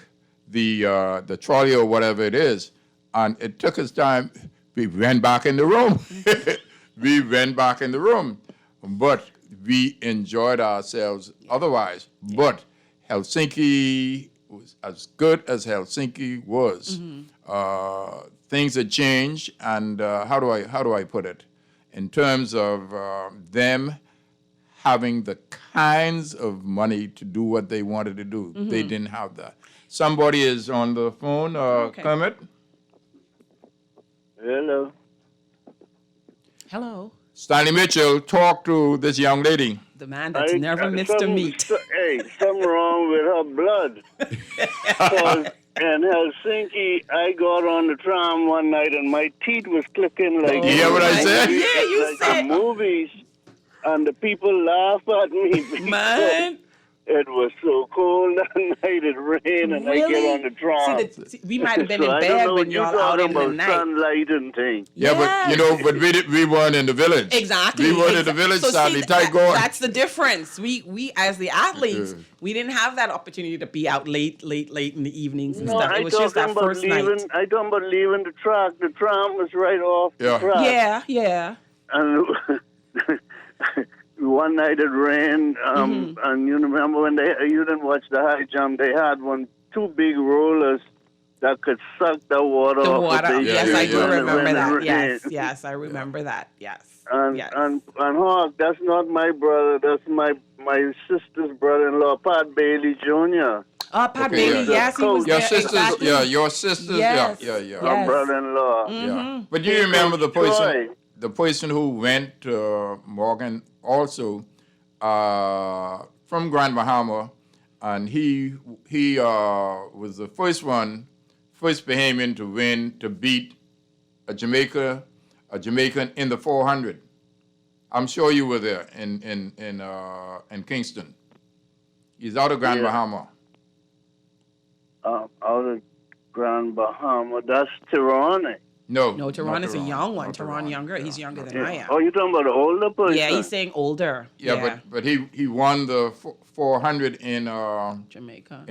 the trolley or whatever it is, and it took us time. We went back in the room. But we enjoyed ourselves otherwise. But Helsinki was as good as Helsinki was. Things had changed, and how do I put it? In terms of them having the kinds of money to do what they wanted to do, they didn't have that. Somebody is on the phone. Okay. Kermit. Hello. Hello. Stanley Mitchell, talk to this young lady. The man that's never missed a meet. Hey, something wrong with her blood. 'Cause in Helsinki, I got on the tram one night and my teeth was clicking like. You hear what I said? Yeah, you like said. the movies, and the people laugh at me. because Man. It was so cold that night. It rained, and I get on the tram. See, we might have been So in I don't bed know when what you're y'all out talking in the about, night. sunlight and things. Yeah, but we weren't in the village. Exactly. We weren't in the village, So Stanley. see, Tight going. that's the difference. We as the athletes, we didn't have that opportunity to be out late in the evenings and No, stuff. It was just that first night. I talking about leaving the track. The tram was right off Yeah. the track. Yeah. And one night it rained, and you remember when you didn't watch the high jump, they had two big rollers that could suck the water The off. water. Yes, I do when remember it that. rained. Yes, I remember that. Yes. And yes. and Hawk, that's not my brother. That's my sister's brother-in-law, Pat Bailey Jr. Pat Okay, Bailey, yeah. yes, he was Your there. sisters, exactly. your sisters, Yes. yeah. Yes. My brother-in-law. Yeah. But you remember the person who went to Morgan also from Grand Bahama, and he was the first Bahamian to beat a Jamaican in the 400. I'm sure you were there in Kingston. He's out of Grand Bahama. Out of Grand Bahama. That's Tirani. No, Tehran not is a Tehran. young one. Not Tehran younger. He's younger than I am. Oh, you're talking about the older person? Yeah, he's saying older. Yeah, but he won the 400 in Jamaica.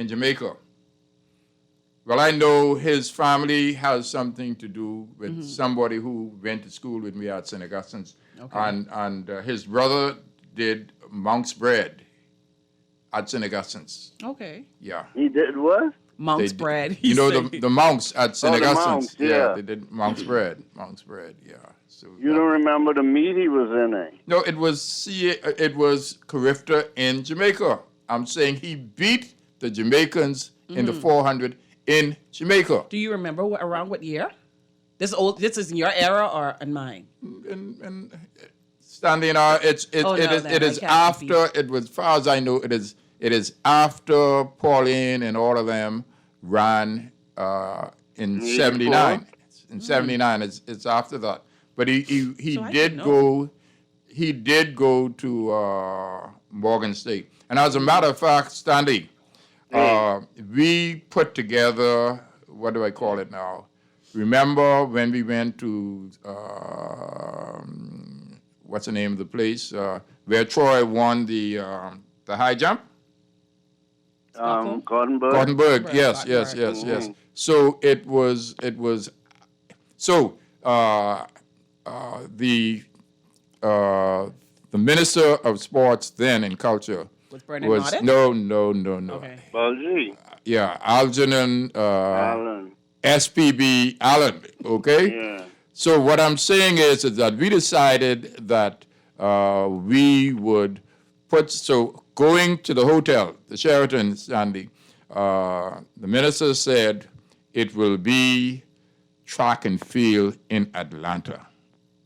Well, I know his family has something to do with somebody who went to school with me at St. Augustine's. Okay. And his brother did monk's bread at St. Augustine's. Okay. Yeah. He did what? Monk's They- bread. You know the monks at St. Oh, the Augustine's. monks, yeah. They did monk's bread. Monk's bread. Yeah. So You don't remember the meet he was in, eh? No, it was Carifta in Jamaica. I'm saying he beat the Jamaicans in the 400 in Jamaica. Do you remember around what year? This is in your era or in mine? And Stanley and it is I can't after it was, as far as I know, it is after Pauline and all of them ran in '79. In '79, it's after that. But he So I did should know. go. He did go to Morgan State. And as a matter of fact, Stanley, we put together, what do I call it now? Remember when we went to, what's the name of the place, where Troy won the high jump? Gothenburg. Gothenburg, yes, Gothenburg. yes. So it was, so the Minister of Sports then and Culture Was Bernard Martin? no. Okay. Balji. Yeah, Algernon, Allen. SPB Allen, okay? Yeah. So what I'm saying is that we decided that we would going to the hotel, the Sheraton, Sandy, the minister said it will be track and field in Atlanta,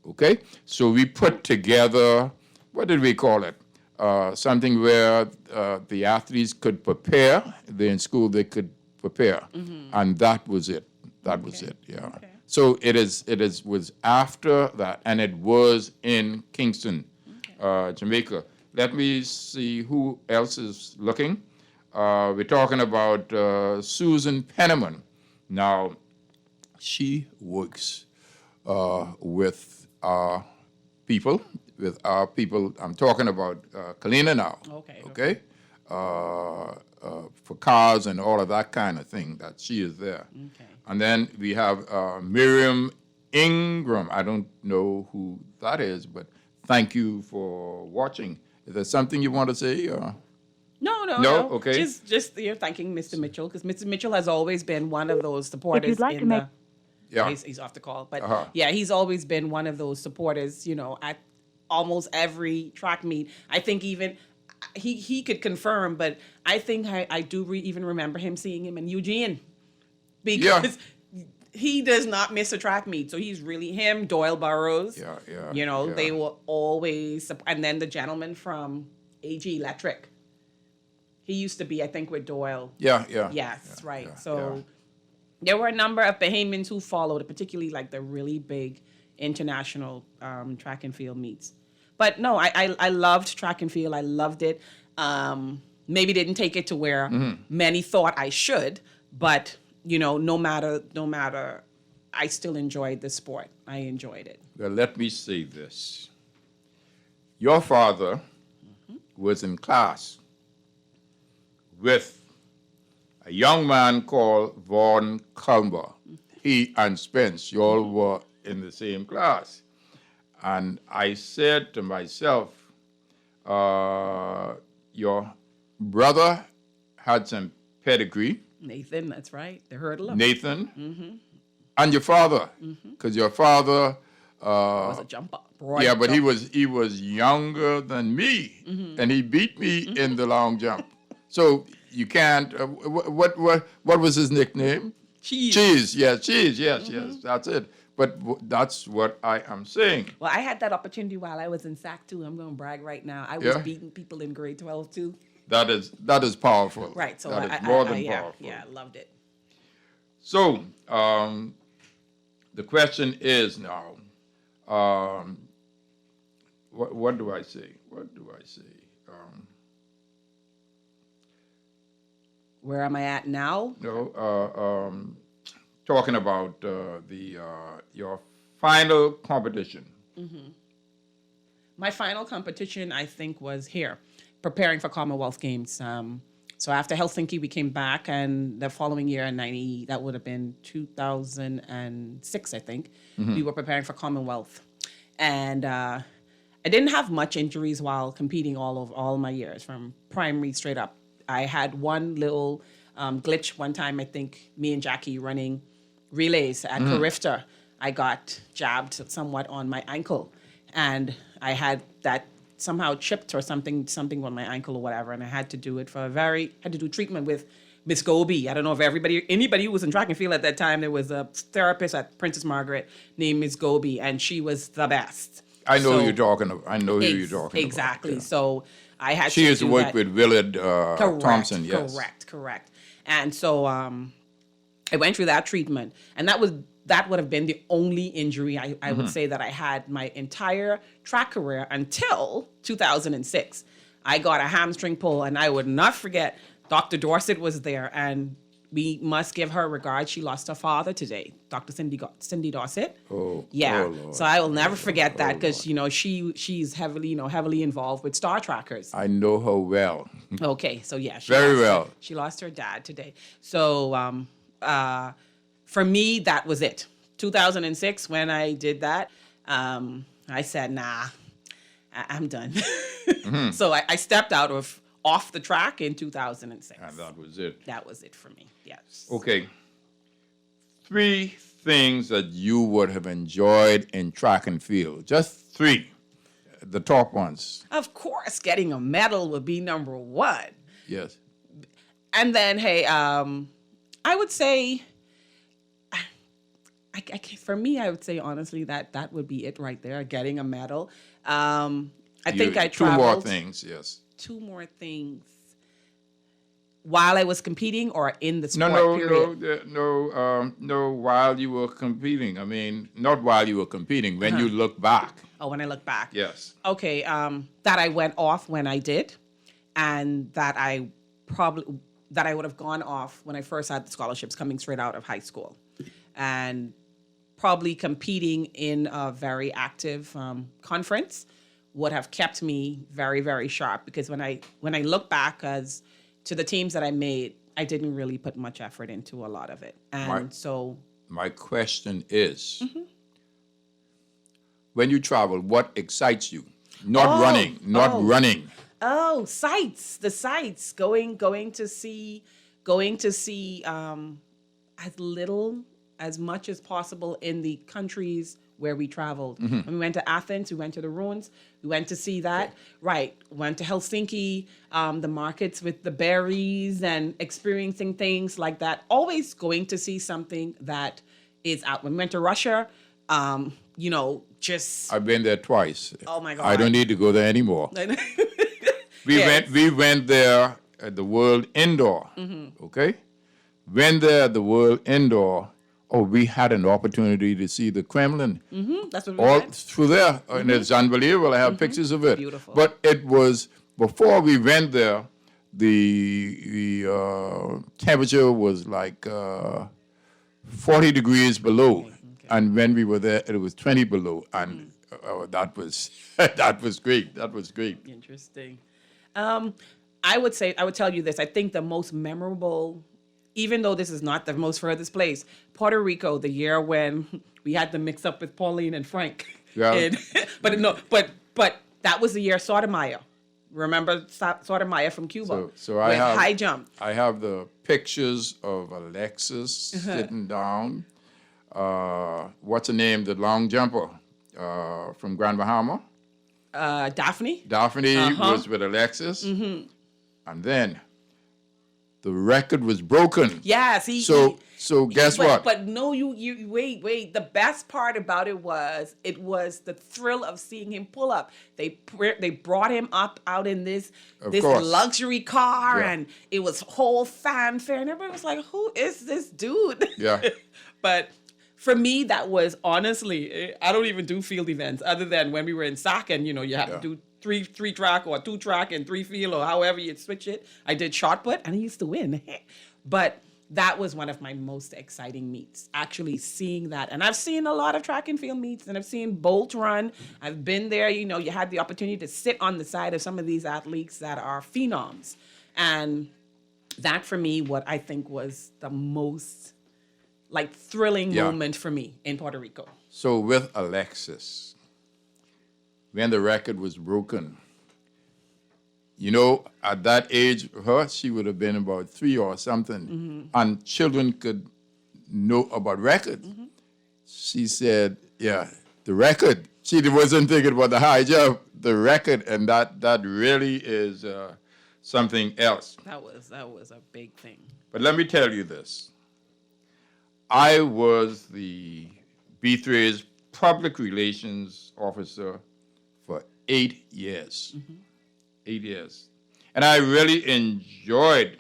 okay? So we put together, what did we call it? Something where the athletes could prepare. They're in school, they could prepare. And that was it. That was it, yeah. Okay. So it was after that, and it was in Kingston, Jamaica. Let me see who else is looking. We're talking about Susan Penniman. Now, she works with our people. I'm talking about Kalina now. Okay. For cars and all of that kind of thing, that she is there. Okay. And then we have Miriam Ingram. I don't know who that is, but thank you for watching. Is there something you want to say? No. Okay. Just you're thanking Mr. Mitchell, because Mr. Mitchell has always been one of those supporters in the. Yeah. He's off the call, but yeah, he's always been one of those supporters. At almost every track meet. I think even he could confirm, but I think I do even remember him seeing him in Eugene, because he does not miss a track meet. So he's really him, Doyle Burrows. Yeah. They were always, and then the gentleman from AG Electric. He used to be, I think, with Doyle. Yeah. Yes, right. So there were a number of Bahamians who followed it, particularly like the really big international track and field meets. But no, I loved track and field. I loved it. Maybe didn't take it to where many thought I should, but no matter, I still enjoyed the sport. I enjoyed it. Well, let me say this. Your father was in class with a young man called Vaughn Culber. He and Spence, you all were in the same class. And I said to myself, your brother had some pedigree. Nathan, that's right. The hurdler. Nathan. And your father, because your father was a jumper. but he was younger than me, and he beat me in the long jump. So you can't. What was his nickname? Cheese. Yes. That's it. But that's what I am saying. Well, I had that opportunity while I was in SAC too. I'm going to brag right now. I was beating people in grade 12 too. That is powerful. Right. So that is more than powerful. Yeah, I loved it. So the question is now, what do I say? Where am I at now? Talking about your final competition. My final competition, I think, was here, preparing for Commonwealth Games. So after Helsinki, we came back, and the following year, that would have been 2006, I think, we were preparing for Commonwealth. And I didn't have much injuries while competing all my years, from primary straight up. I had one little glitch one time, I think, me and Jackie running relays at Carifta. I got jabbed somewhat on my ankle, and I had that somehow chipped or something on my ankle or whatever, and I had to do it had to do treatment with Miss Goby. I don't know if anybody who was in track and field at that time, there was a therapist at Princess Margaret named Miss Goby, and she was the best. I know who you're talking about. Exactly. Yeah. So I had She to used to work with Willard Thompson, yes. Correct. And so I went through that treatment, and that would have been the only injury I would say that I had my entire track career until 2006. I got a hamstring pull, and I would not forget Dr. Dorset was there, and we must give her regard. She lost her father today, Dr. Cindy Dorset. Oh, yeah. oh, Lord. So I will never forget that, because she's heavily involved with Star Trackers. I know her well. Okay, so yeah, she lost her dad today. So for me, that was it. 2006, when I did that, I said, nah, I'm done. So I stepped off the track in 2006. And that was it. That was it for me, yes. Okay. 3 things that you would have enjoyed in track and field. Just 3. The top ones. Of course, getting a medal would be number 1. Yes. And then, hey, I would say, for me, I would say honestly that would be it right there, getting a medal. I think I traveled. 2 more things, yes. 2 more things. While I was competing or in the sport period? No, while you were competing. I mean, not while you were competing, when you look back. Oh, when I look back. Yes. Okay, that I went off when I did, and that I would have gone off when I first had the scholarships coming straight out of high school. And probably competing in a very active conference would have kept me very, very sharp, because when I look back as to the teams that I made, I didn't really put much effort into a lot of it. And my question is, when you travel, what excites you? Not running. Oh, sights, the sights, going to see as much as possible in the countries where we traveled. When we went to Athens, we went to the ruins, we went to see that. Right, went to Helsinki, the markets with the berries and experiencing things like that. Always going to see something that is out. When we went to Russia, just... I've been there twice. Oh my God. I don't need to go there anymore. We went there at the World Indoor, okay? Went there at the World Indoor. Oh, we had an opportunity to see the Kremlin. That's what we all went. through there, and it's unbelievable. I have pictures of it. Beautiful. But it was, before we went there, the temperature was like 40 degrees below. Okay. And when we were there, it was 20 below. And that was great. That was great. Interesting. I would tell you this. I think the most memorable, even though this is not the most furthest place, Puerto Rico, the year when we had the mix up with Pauline and Frank. Yeah. But that was the year Sotomayor. Remember Sotomayor from Cuba? So I have high jump. I have the pictures of Alexis sitting down. What's her name? The long jumper from Grand Bahama. Daphne. Daphne was with Alexis, and then the record was broken. Yes. So guess what? But no, you wait. The best part about it was the thrill of seeing him pull up. They brought him out in this luxury car, and it was whole fanfare, and everybody was like, "Who is this dude?" Yeah. But for me, that was honestly, I don't even do field events other than when we were in SAC, and you have to do three track or 2 track and 3 field or however you switch it. I did shot put and I used to win. But that was one of my most exciting meets, actually seeing that. And I've seen a lot of track and field meets, and I've seen Bolt run. I've been there, you had the opportunity to sit on the side of some of these athletes that are phenoms. And that for me, what I think was the most thrilling moment for me in Puerto Rico. So with Alexis, when the record was broken, at that age, she would have been about 3 or something, and children could know about record. She said, yeah, the record. She wasn't thinking about the high jump, the record, and that really is something else. That was a big thing. But let me tell you this. I was the B3's public relations officer for 8 years. 8 years. And I really enjoyed,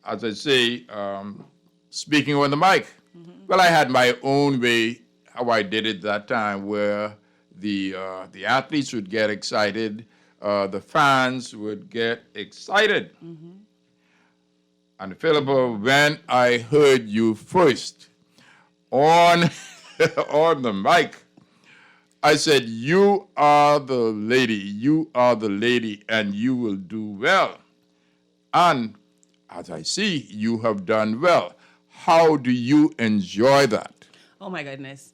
as I say, speaking on the mic. Well, I had my own way how I did it that time, where the athletes would get excited, the fans would get excited. And Philippa, when I heard you first on on the mic, I said, "You are the lady. You are the lady, and you will do well." And as I see, you have done well. How do you enjoy that? Oh my goodness.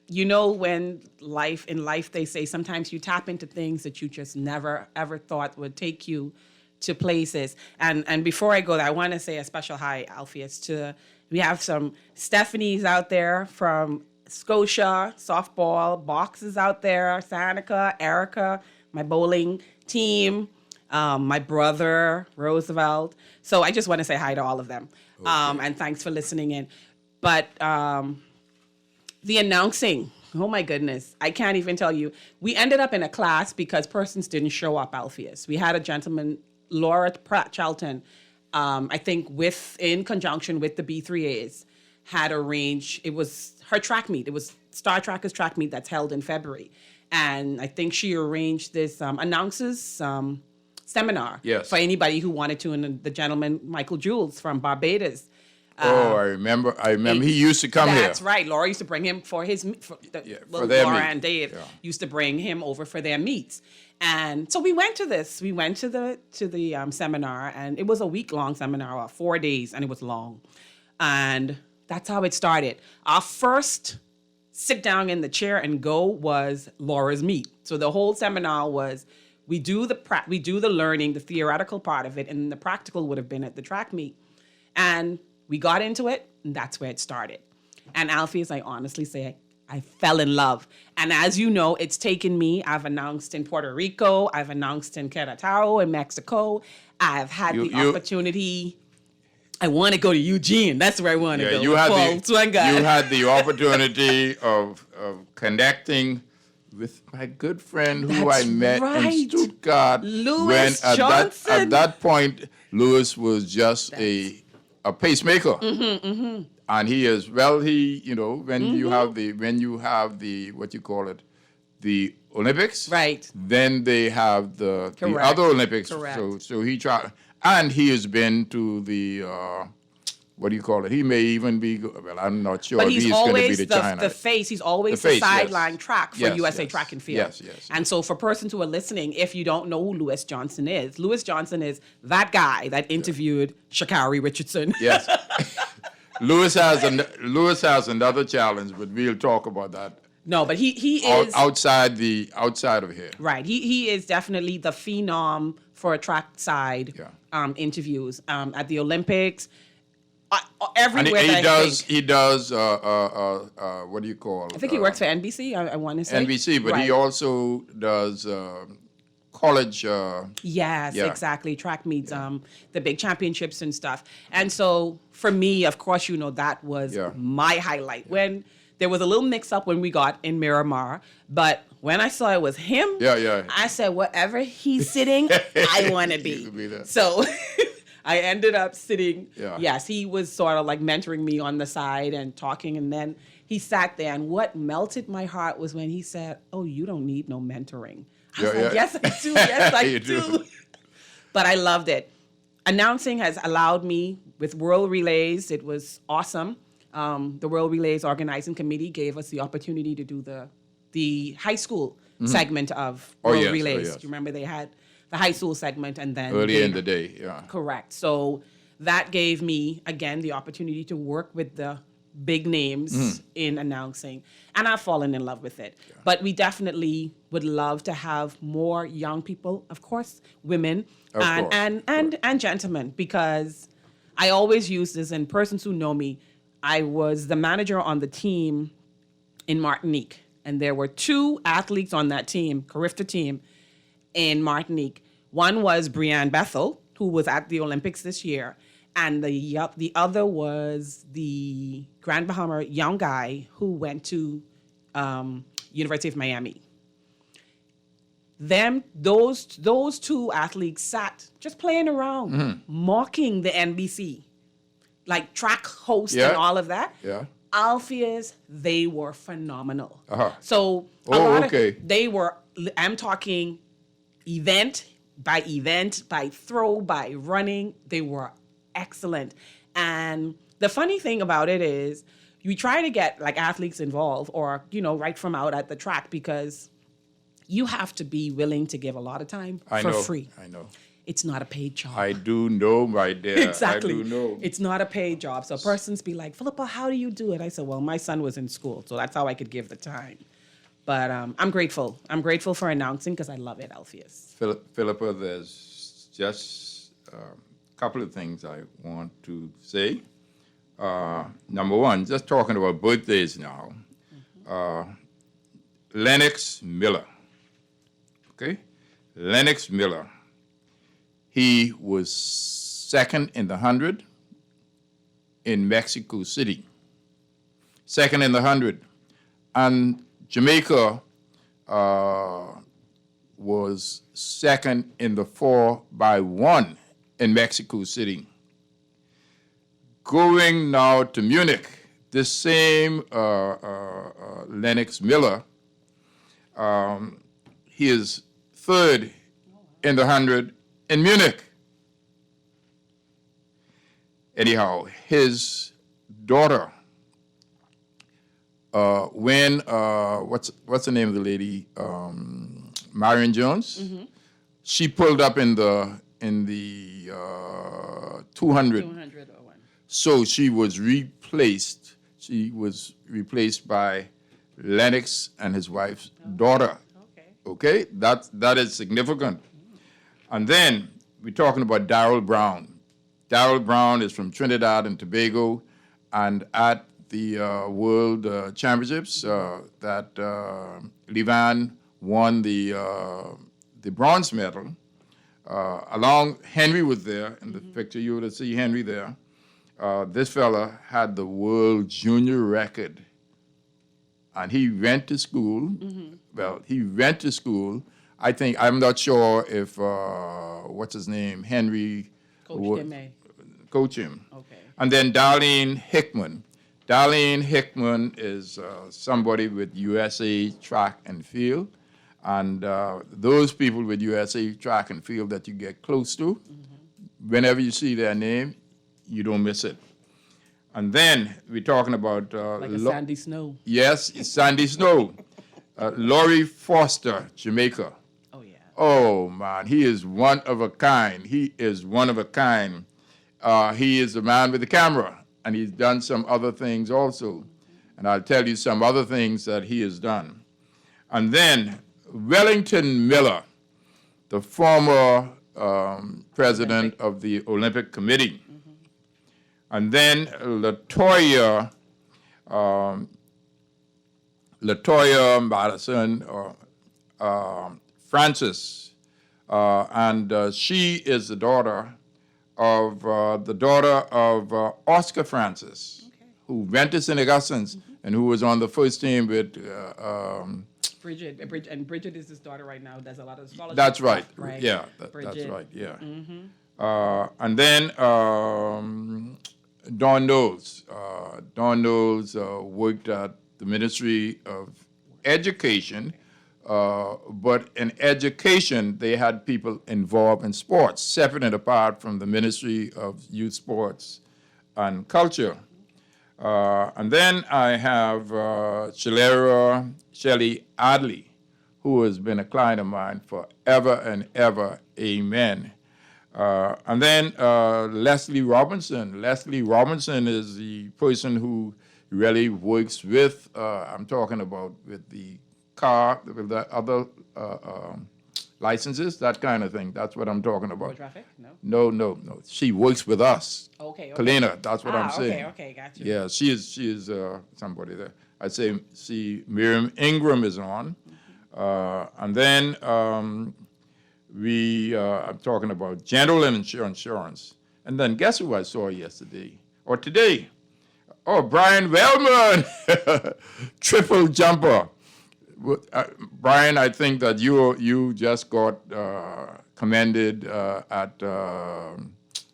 You know, when in life they say sometimes you tap into things that you just never ever thought would take you to places. And before I go there, I want to say a special hi, Alpheus, we have some Stephanies out there from Scotia, softball, boxes out there, Sanica, Erica, my bowling team, my brother, Roosevelt. So I just want to say hi to all of them. Okay. And thanks for listening in. But the announcing, oh my goodness, I can't even tell you. We ended up in a class because persons didn't show up, Alpheus. We had a gentleman, Laura Pratt-Charlton, I think in conjunction with the B3As, had arranged, it was her track meet. It was Star Trackers track meet that's held in February. And I think she arranged this announcers seminar for anybody who wanted to. And the gentleman, Michael Jules from Barbados. I remember. He used to come here. That's right. Laura used to bring him for their Laura meet. And Dave used to bring him over for their meets. And so we went to this. We went to the seminar, and it was a week-long seminar, 4 days, and it was long. And that's how it started. Our first sit down in the chair and go was Laura's meet. So the whole seminar was we do the learning, the theoretical part of it, and the practical would have been at the track meet. And we got into it, and that's where it started. And Alpheus, I honestly say, I fell in love. And as you know, it's taken me, I've announced in Puerto Rico, I've announced in Querétaro, in Mexico. I've had the opportunity. I want to go to Eugene. That's where I want to go. You had the opportunity of connecting with my good friend who I met in Stuttgart. Louis Johnson. At that point, Louis was just a pacemaker. And he is when you have the what you call it, the Olympics, right? Then they have the other Olympics. Correct. So he tried, and he has been to the what do you call it? He may even be. Well, I'm not sure. But he's always China. the face. He's always the sideline track for USA Track and Field. Yes. And so for persons who are listening, if you don't know who Louis Johnson is that guy that interviewed Sha'Carri Richardson. Yes. Louis has another challenge, but we'll talk about that. No, but he is outside of here. Right. He is definitely the phenom for trackside interviews at the Olympics. Everywhere. And he does. What do you call? I think he works for NBC. I want to say NBC, but he also does college. Yes, exactly. Track meets, the big championships and stuff. And so for me, of course, that was my highlight. When there was a little mix-up when we got in Miramar, but when I saw it was him, I said, wherever he's sitting, I want to be. So I ended up sitting. Yes, he was sort of like mentoring me on the side and talking, and then he sat there. And what melted my heart was when he said, "Oh, you don't need no mentoring." I was like, yes, I do. Yes, I do. But I loved it. Announcing has allowed me with World Relays. It was awesome. The World Relays Organizing Committee gave us the opportunity to do the high school segment of World Relays. Do you remember they had the high school segment and then early in the day, Correct. So that gave me, again, the opportunity to work with the big names in announcing, and I've fallen in love with it. But we definitely would love to have more young people, of course, women and gentlemen, because I always use this, and persons who know me, I was the manager on the team in Martinique, and there were 2 athletes on that team, Carifta team, in Martinique. One was Brianne Bethel, who was at the Olympics this year, and the other was the Grand Bahama young guy who went to University of Miami. Those 2 athletes sat just playing around, mocking the NBC. like track host Yeah. and all of that. Yeah. Alpheus, they were phenomenal. Uh-huh. So Okay. they were, I'm talking event, by throw, by running, they were excellent. And the funny thing about it is we try to get like athletes involved or, right from out at the track because you have to be willing to give a lot of time for free. I know. It's not a paid job. I do know right there. Exactly. I do know. It's not a paid job. So persons be like, Philippa, how do you do it? I said, well, my son was in school, so that's how I could give the time. But I'm grateful. I'm grateful for announcing because I love it, Alpheus. Philippa, there's just a couple of things I want to say. Number one, just talking about birthdays now. Lennox Miller. Okay? Lennox Miller. He was second in the 100 in Mexico City. Second in the 100. And Jamaica was second in the 4x1 in Mexico City. Going now to Munich, this same Lennox Miller, he is third in the 100 in Munich. Anyhow, his daughter, what's the name of the lady? Marion Jones. Mm-hmm. She pulled up in the 200. 200 or one. So she was replaced. She was replaced by Lennox and his wife's daughter. Okay, that is significant. And then we're talking about Darrell Brown. Darrell Brown is from Trinidad and Tobago, and at the World Championships that Levan won the bronze medal. Along Henry was there in the picture. You would see Henry there. This fella had the world junior record, and he went to school. Well, he went to school. I'm not sure if what's his name, Henry, coach him. Okay. And then Darlene Hickman. Darlene Hickman is somebody with USA Track and Field. And those people with USA Track and Field that you get close to, whenever you see their name, you don't miss it. And then we're talking about... like a Sandy Snow. Yes, Sandy Snow. Laurie Foster, Jamaica. Oh, yeah. Oh, man, he is one of a kind. He is one of a kind. He is a man with a camera, and he's done some other things also. And I'll tell you some other things that he has done. And then Wellington Miller, the former president of the Olympic Committee. And then Latoya Madison, Francis, and she is the daughter of Oscar Francis, who went to St. Augustine's and who was on the first team with Bridget, and Bridget is his daughter right now. Does a lot of scholarships. That's right. Right. Yeah, that's Bridget. right. Yeah. And then Don Knowles. Don Knowles worked at the Ministry of Education, but in education they had people involved in sports, separate and apart from the Ministry of Youth, Sports, and Culture. And then I have Shelley Adley, who has been a client of mine forever and ever. Amen. And then Leslie Robinson. Leslie Robinson is the person who really works with, I'm talking about with the car, with the other licenses, that kind of thing. That's what I'm talking about. Road traffic? No. No. She works with us. Okay. Kalina, that's what I'm saying. Okay, got you. Yeah, she is somebody there. I'd say, Miriam Ingram is on. And then I'm talking about General Insurance. And then guess who I saw yesterday, or today? Oh, Brian Wellman, triple jumper. Brian, I think that you just got commended at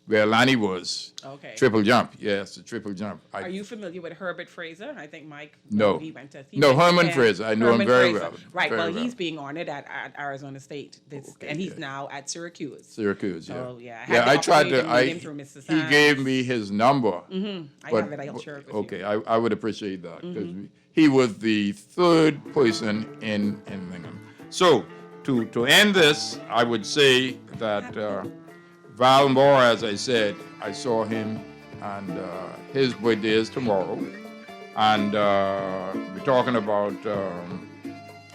where Lonnie was. Okay. Triple jump, yes, the triple jump. Are you familiar with Herbert Fraser? I think Mike. No. He went to. No, Herman there. Fraser. I know him Herman very Fraser. well. Right. Very Well, well. he's being honored at Arizona State, Okay, and he's good. now at Syracuse. Syracuse, yeah. So, yeah, I had Yeah, the I tried opportunity to. to meet him through Mr. He Sands. gave me his number. I have it. I'll share it with okay, you. I would appreciate that because he was the third person in Lingham. So to end this, I would say that Val Moore, as I said, I saw him, and his birthday is tomorrow, and we're talking about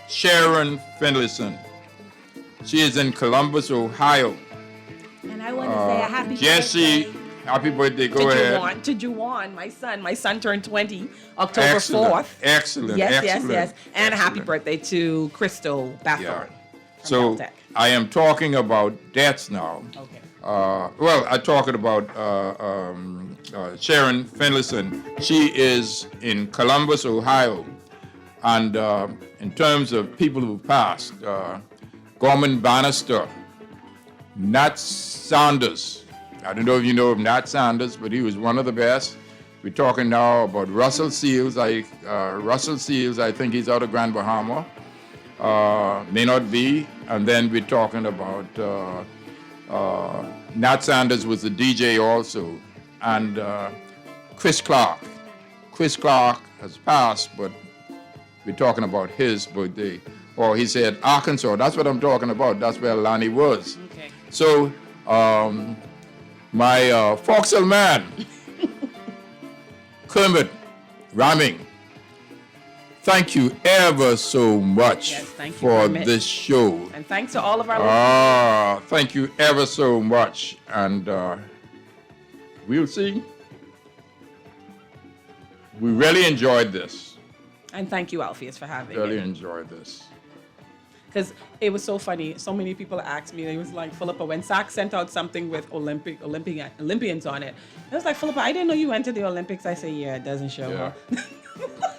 Sharon Finlayson. She is in Columbus, Ohio. And I want to say a happy Jesse, birthday happy birthday. Go to ahead. Juwan, to Juwan, my son. My son turned 20 October Excellent. 4th. Excellent. Yes, excellent, yes. And a happy excellent. birthday to Crystal Bathorn. Yeah. from So Caltech. I am talking about deaths now. Okay. Well, I'm talking about Sharon Finlayson. She is in Columbus, Ohio. And in terms of people who passed, Gorman Bannister, Nat Sanders. I don't know if you know of Nat Sanders, but he was one of the best. We're talking now about Russell Seals. Russell Seals, I think he's out of Grand Bahama. May not be. And then we're talking about Nat Sanders was the DJ also. And Chris Clark. Chris Clark has passed, but we're talking about his birthday. Or he said Arkansas. That's what I'm talking about. That's where Lonnie was. Okay. So my Foxhole man, Kermit Ramming, thank you ever so much Yes, thank you, for Kermit. this show. And thanks to all of our Thank you ever so much. And we'll see. We really enjoyed this. And thank you, Alpheus, for having Really me. enjoyed this. Because it was so funny. So many people asked me, they was like, Philippa, when SAC sent out something with Olympians on it, I was like, Philippa, I didn't know you went to the Olympics. I say, yeah, it doesn't show Yeah. up.